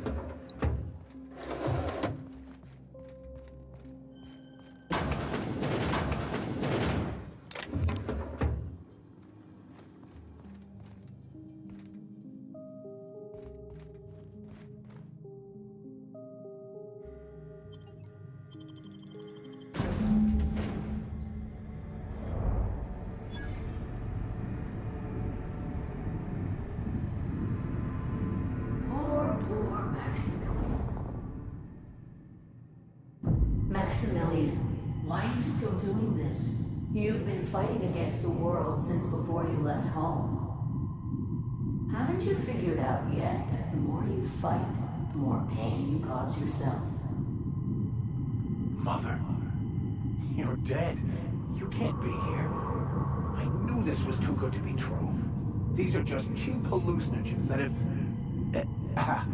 Maximilian, why are you still doing this? You've been fighting against the world since before you left home. Haven't you figured out yet that the more you fight, the more pain you cause yourself? Mother, you're dead. You can't be here. I knew this was too good to be true. These are just cheap hallucinogens that have...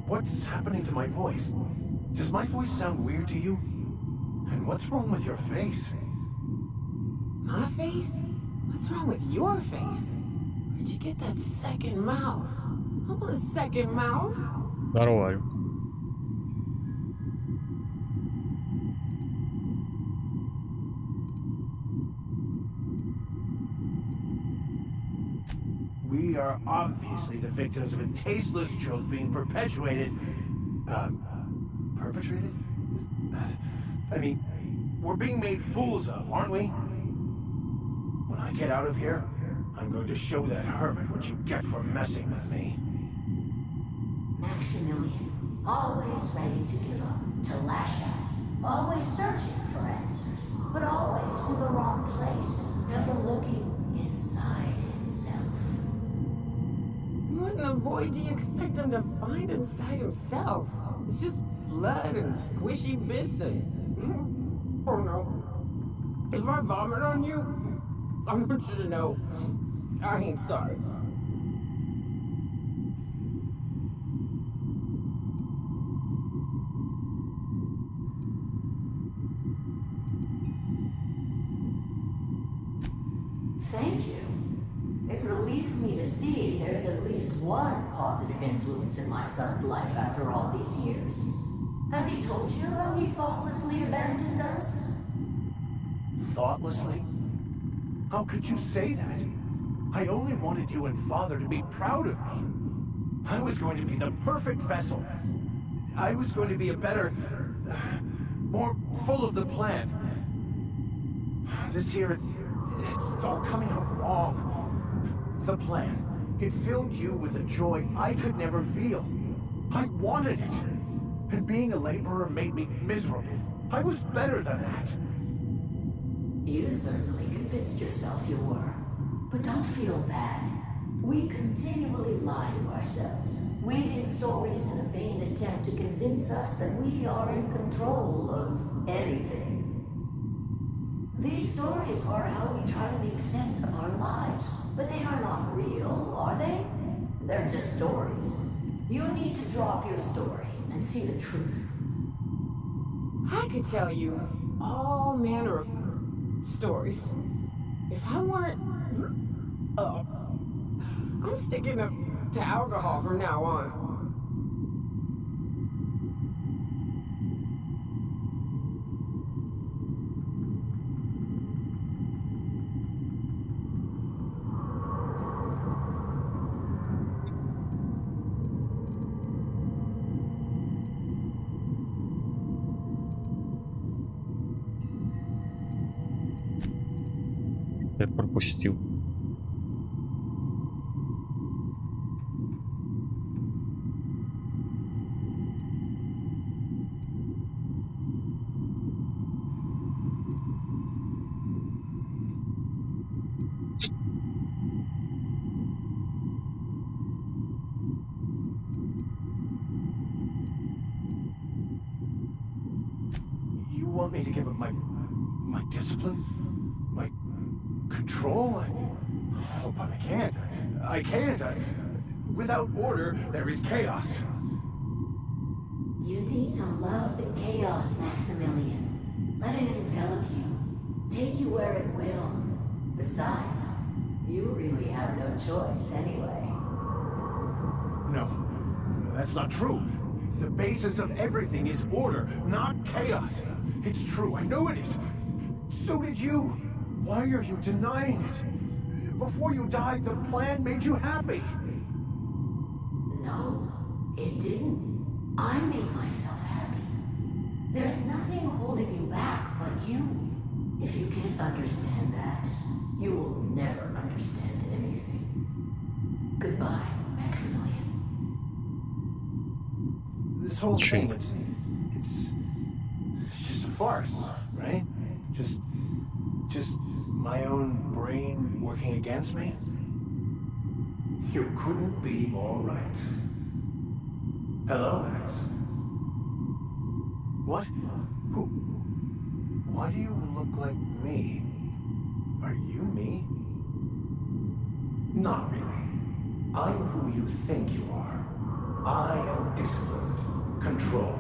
What's happening to my voice? Does my voice sound weird to you? And what's wrong with your face? My face? What's wrong with your face? Where'd you get that second mouth? I want a second mouth. Нормально. We are obviously the victims of a tasteless joke being perpetuated. Perpetrated? I mean, we're being made fools of, aren't we? When I get out of here, I'm going to show that hermit what you get for messing with me. Maximilian, always ready to give up, to lash out, always searching for answers, but always in the wrong place, never looking inside himself. What in the void do you expect him to find inside himself? It's just blood and squishy bits and... Oh no. If I vomit on you, I want you to know I ain't sorry. Thank you. It relieves me to see there's at least one positive influence in my son's life after all these years. Has he told you how he thoughtlessly abandoned us? Thoughtlessly? How could you say that? I only wanted you and Father to be proud of me. I was going to be the perfect vessel. I was going to be a better... more full of the plan. This year, it's all coming out wrong. The plan, it filled you with a joy I could never feel. I wanted it. And being a laborer made me miserable. I was better than that. You certainly convinced yourself you were. But don't feel bad. We continually lie to ourselves, weaving stories in a vain attempt to convince us that we are in control of anything. These stories are how we try to make sense of our lives, but they are not real, are they? They're just stories. You need to drop your story and see the truth. I could tell you all manner of stories. If I weren't... I'm sticking to alcohol from now on. Я пропустил. You want me to give up my discipline? My control? Oh, but I can't. I can't. Without order, there is chaos. You need to love the chaos, Maximilian. Let it envelop you. Take you where it will. Besides, you really have no choice anyway. No, that's not true. The basis of everything is order, not chaos. It's true, I know it is. So did you. Why are you denying it? Before you died, the plan made you happy. No, it didn't. I made myself happy. There's nothing holding you back but you. If you can't understand that, you will never understand anything. Goodbye, Maximilian. This whole thing, it's just a farce, right? Just my own brain working against me? You couldn't be more right. Hello, Max. What? Who? Why do you look like me? Are you me? Not really. I'm who you think you are. I am disciplined, controlled.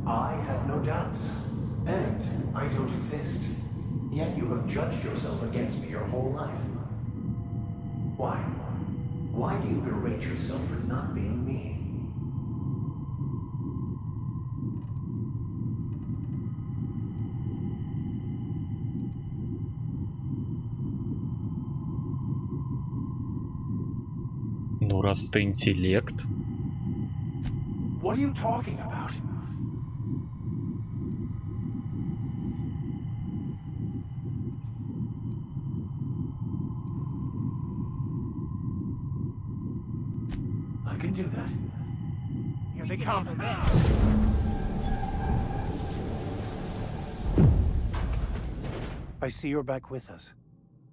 I have no doubts. And I don't exist. Yet you have judged yourself against me your whole life. Why? Why do you berate yourself for not being me? Ну, раз ты интеллект. What are you talking about? I can do that. Here they come. I see you're back with us.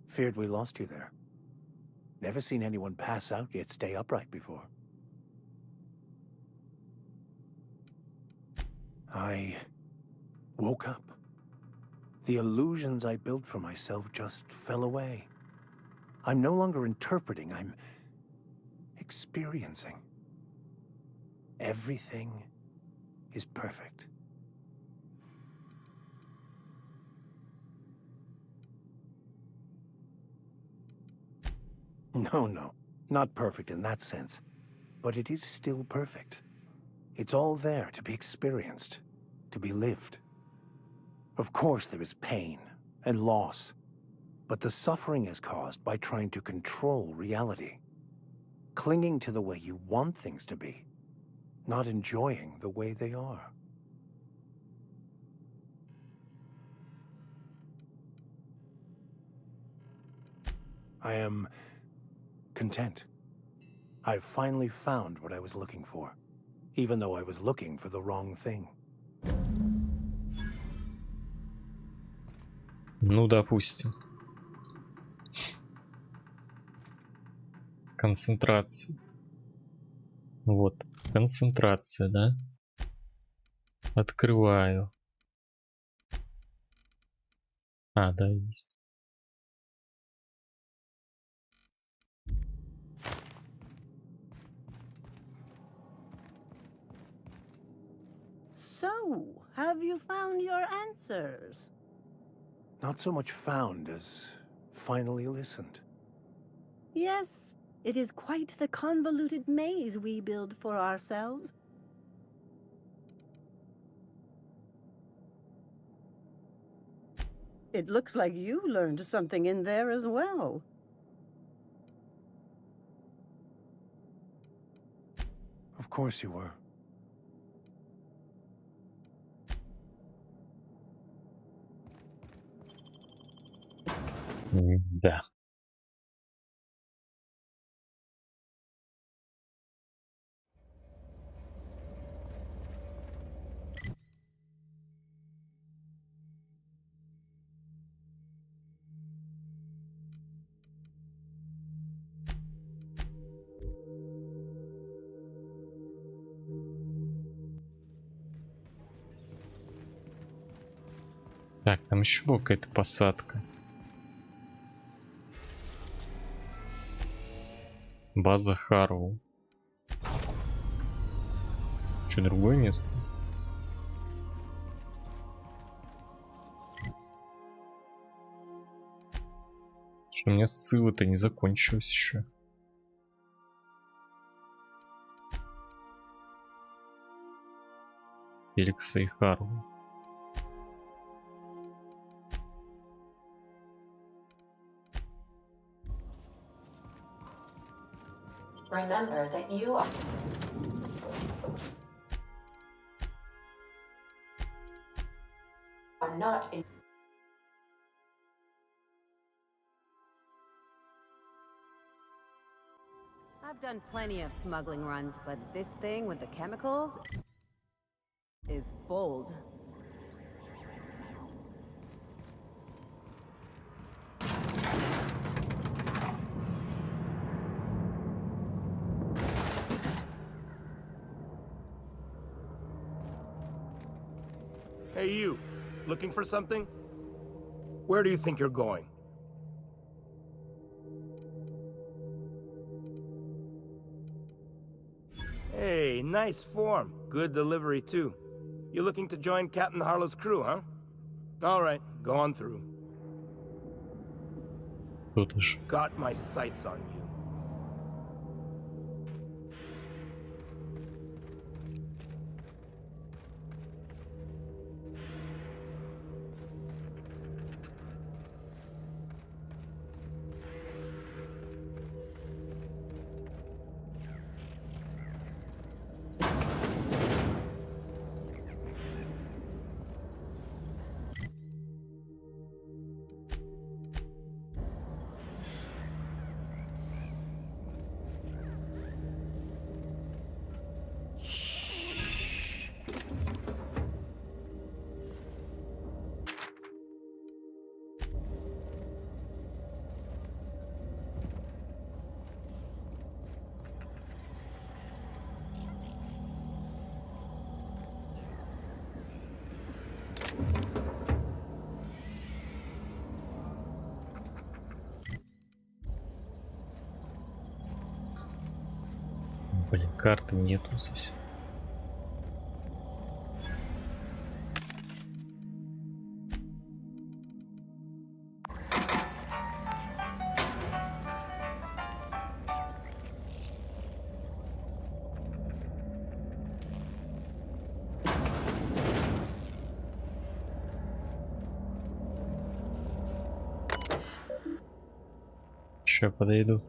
Feared we lost you there. Never seen anyone pass out yet stay upright before. I woke up. The illusions I built for myself just fell away. I'm no longer interpreting, I'm experiencing. Everything is perfect. No, not perfect in that sense. But it is still perfect. It's all there to be experienced, to be lived. Of course there is pain and loss, but the suffering is caused by trying to control reality, clinging to the way you want things to be, not enjoying the way they are. I am content. I've finally found what I was looking for, even though I was looking for the wrong thing. Ну, допустим. Концентрация. Вот, концентрация, да? Открываю. А, да, есть. So, have you found your answers? Not so much found as finally listened. Yes, it is quite the convoluted maze we build for ourselves. It looks like you learned something in there as well. Of course you were. Да. Так, там еще была какая-то посадка. База Харроу. Что, другое место? Что у меня Сцилла-то не закончилась еще. Феликса и Харроу. Remember that you are not in. I've done plenty of smuggling runs, but this thing with the chemicals is bold. Hey, you. Looking for something? Where do you think you're going? Hey, nice form. Good delivery, too. You looking to join Captain Harlow's crew, huh? All right, go on through. Got my sights on you. Блин, карты нету здесь. Еще подойду.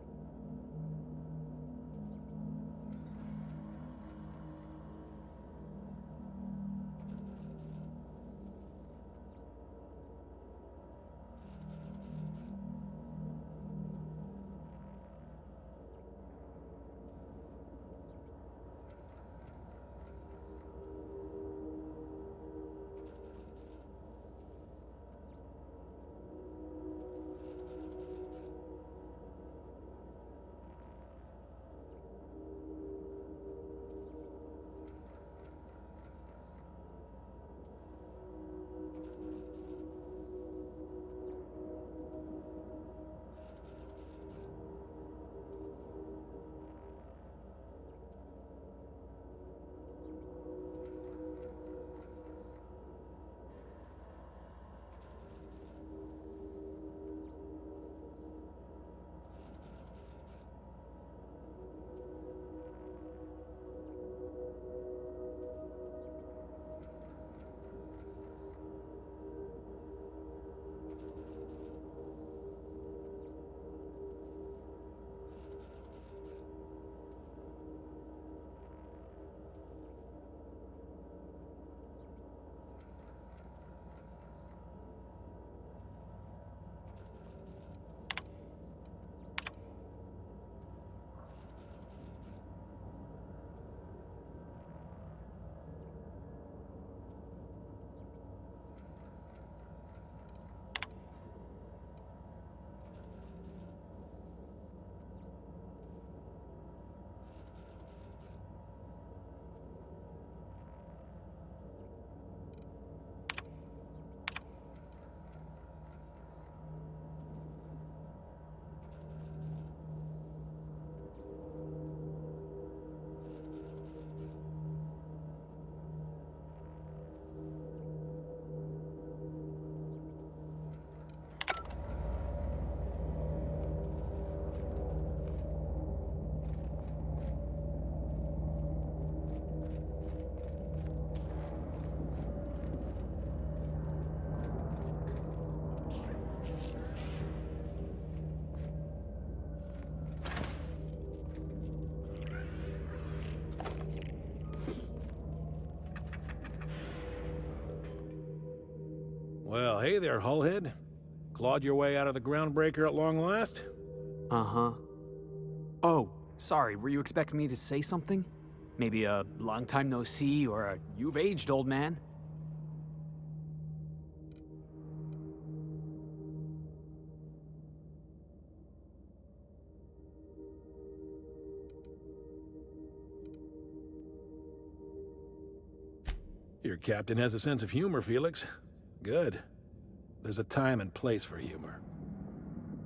Well, hey there, Hullhead. Clawed your way out of the groundbreaker at long last? Uh-huh. Oh, sorry, were you expecting me to say something? Maybe a long time no see, or a you've aged, old man? Your captain has a sense of humor, Felix. Good. There's a time and place for humor.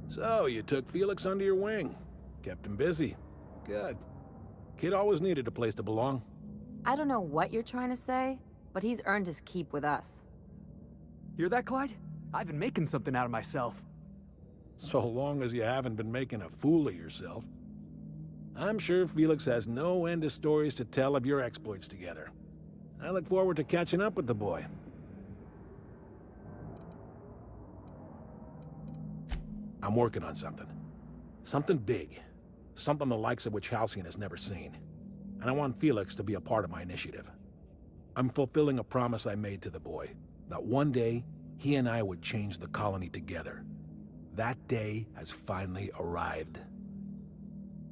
So, you took Felix under your wing. Kept him busy. Good. Kid always needed a place to belong. I don't know what you're trying to say, but he's earned his keep with us. Hear that, Clyde? I've been making something out of myself. So long as you haven't been making a fool of yourself. I'm sure Felix has no end of stories to tell of your exploits together. I look forward to catching up with the boy. I'm working on something. Something big. Something the likes of which Halcyon has never seen. And I want Felix to be a part of my initiative. I'm fulfilling a promise I made to the boy, that one day, he and I would change the colony together. That day has finally arrived.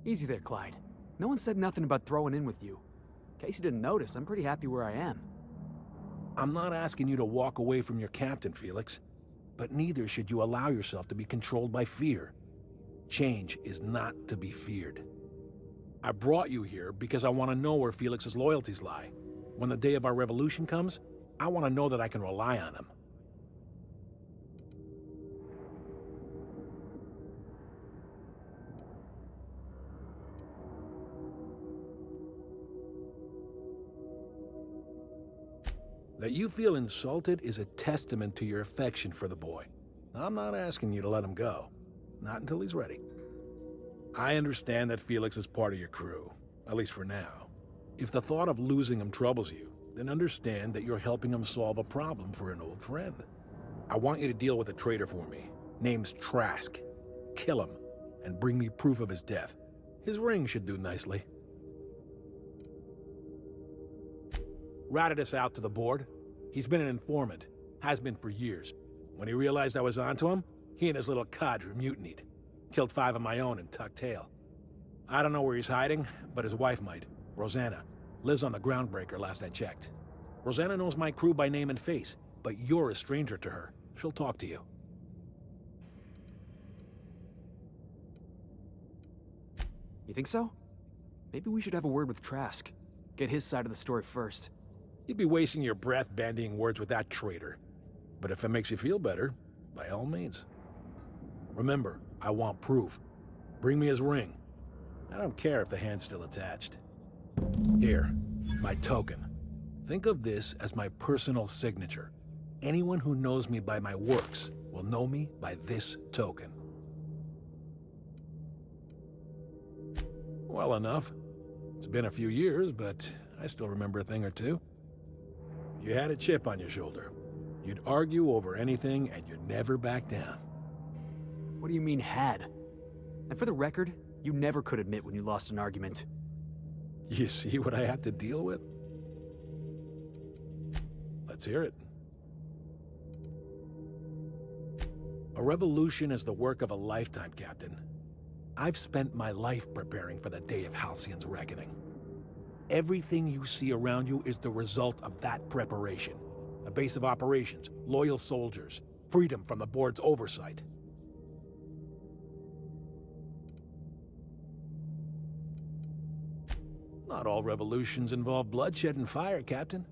Easy there, Clyde. No one said nothing about throwing in with you. In case you didn't notice, I'm pretty happy where I am. I'm not asking you to walk away from your captain, Felix. But neither should you allow yourself to be controlled by fear. Change is not to be feared. I brought you here because I want to know where Felix's loyalties lie. When the day of our revolution comes, I want to know that I can rely on him. That you feel insulted is a testament to your affection for the boy. I'm not asking you to let him go. Not until he's ready. I understand that Felix is part of your crew, at least for now. If the thought of losing him troubles you, then understand that you're helping him solve a problem for an old friend. I want you to deal with a traitor for me. Name's Trask. Kill him, and bring me proof of his death. His ring should do nicely. Ratted us out to the board. He's been an informant. Has been for years. When he realized I was onto him, he and his little cadre mutinied. Killed 5 of my own and tucked tail. I don't know where he's hiding, but his wife might. Rosanna. Lives on the Groundbreaker last I checked. Rosanna knows my crew by name and face, but you're a stranger to her. She'll talk to you. You think so? Maybe we should have a word with Trask. Get his side of the story first. You'd be wasting your breath bandying words with that traitor. But if it makes you feel better, by all means. Remember, I want proof. Bring me his ring. I don't care if the hand's still attached. Here, my token. Think of this as my personal signature. Anyone who knows me by my works will know me by this token. Well enough. It's been a few years, but I still remember a thing or two. You had a chip on your shoulder. You'd argue over anything, and you never back down. What do you mean, had? And for the record, you never could admit when you lost an argument. You see what I had to deal with? Let's hear it. A revolution is the work of a lifetime, Captain. I've spent my life preparing for the day of Halcyon's reckoning. Everything you see around you is the result of that preparation. A base of operations, loyal soldiers, freedom from the board's oversight. Not all revolutions involve bloodshed and fire, Captain.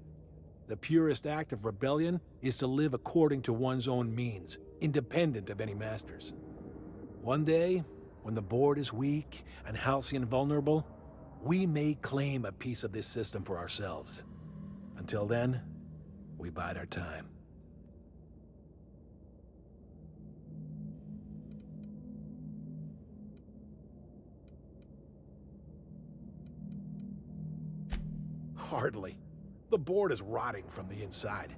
The purest act of rebellion is to live according to one's own means, independent of any masters. One day, when the board is weak and Halcyon vulnerable, we may claim a piece of this system for ourselves. Until then, we bide our time. Hardly. The board is rotting from the inside.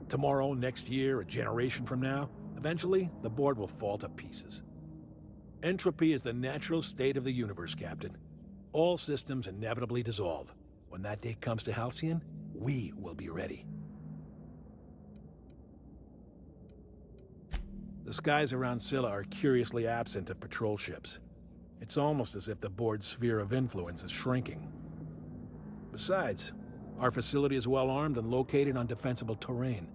Tomorrow, next year, a generation from now, eventually, the board will fall to pieces. Entropy is the natural state of the universe, Captain. All systems inevitably dissolve. When that day comes to Halcyon, we will be ready. The skies around Scylla are curiously absent of patrol ships. It's almost as if the board's sphere of influence is shrinking. Besides, our facility is well armed and located on defensible terrain.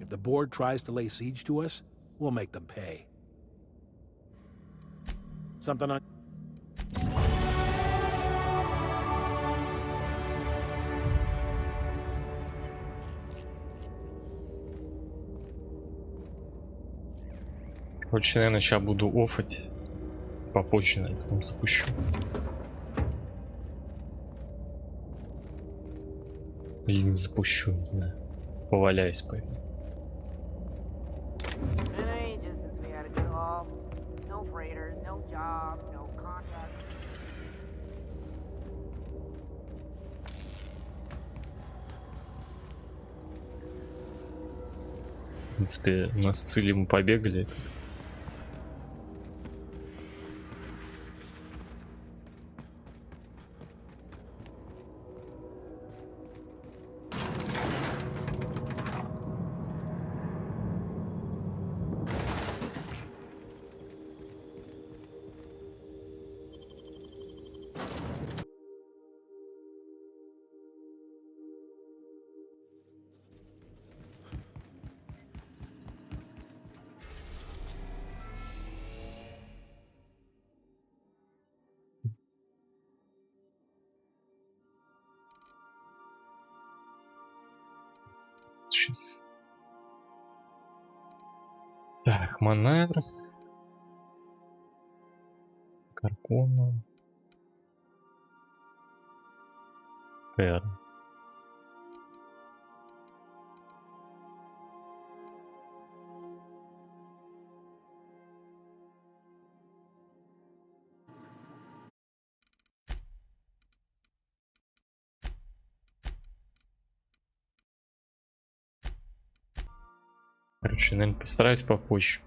If the board tries to lay siege to us, we'll make them pay. Something on... Короче, наверное, сейчас буду офать. Попозже, наверное, потом запущу. Или не запущу, не знаю. Поваляюсь, поэтому. В принципе, на Сцилле мы побегали. Сейчас. Так, Монарх. Горгона. Короче, наверное, постараюсь попозже.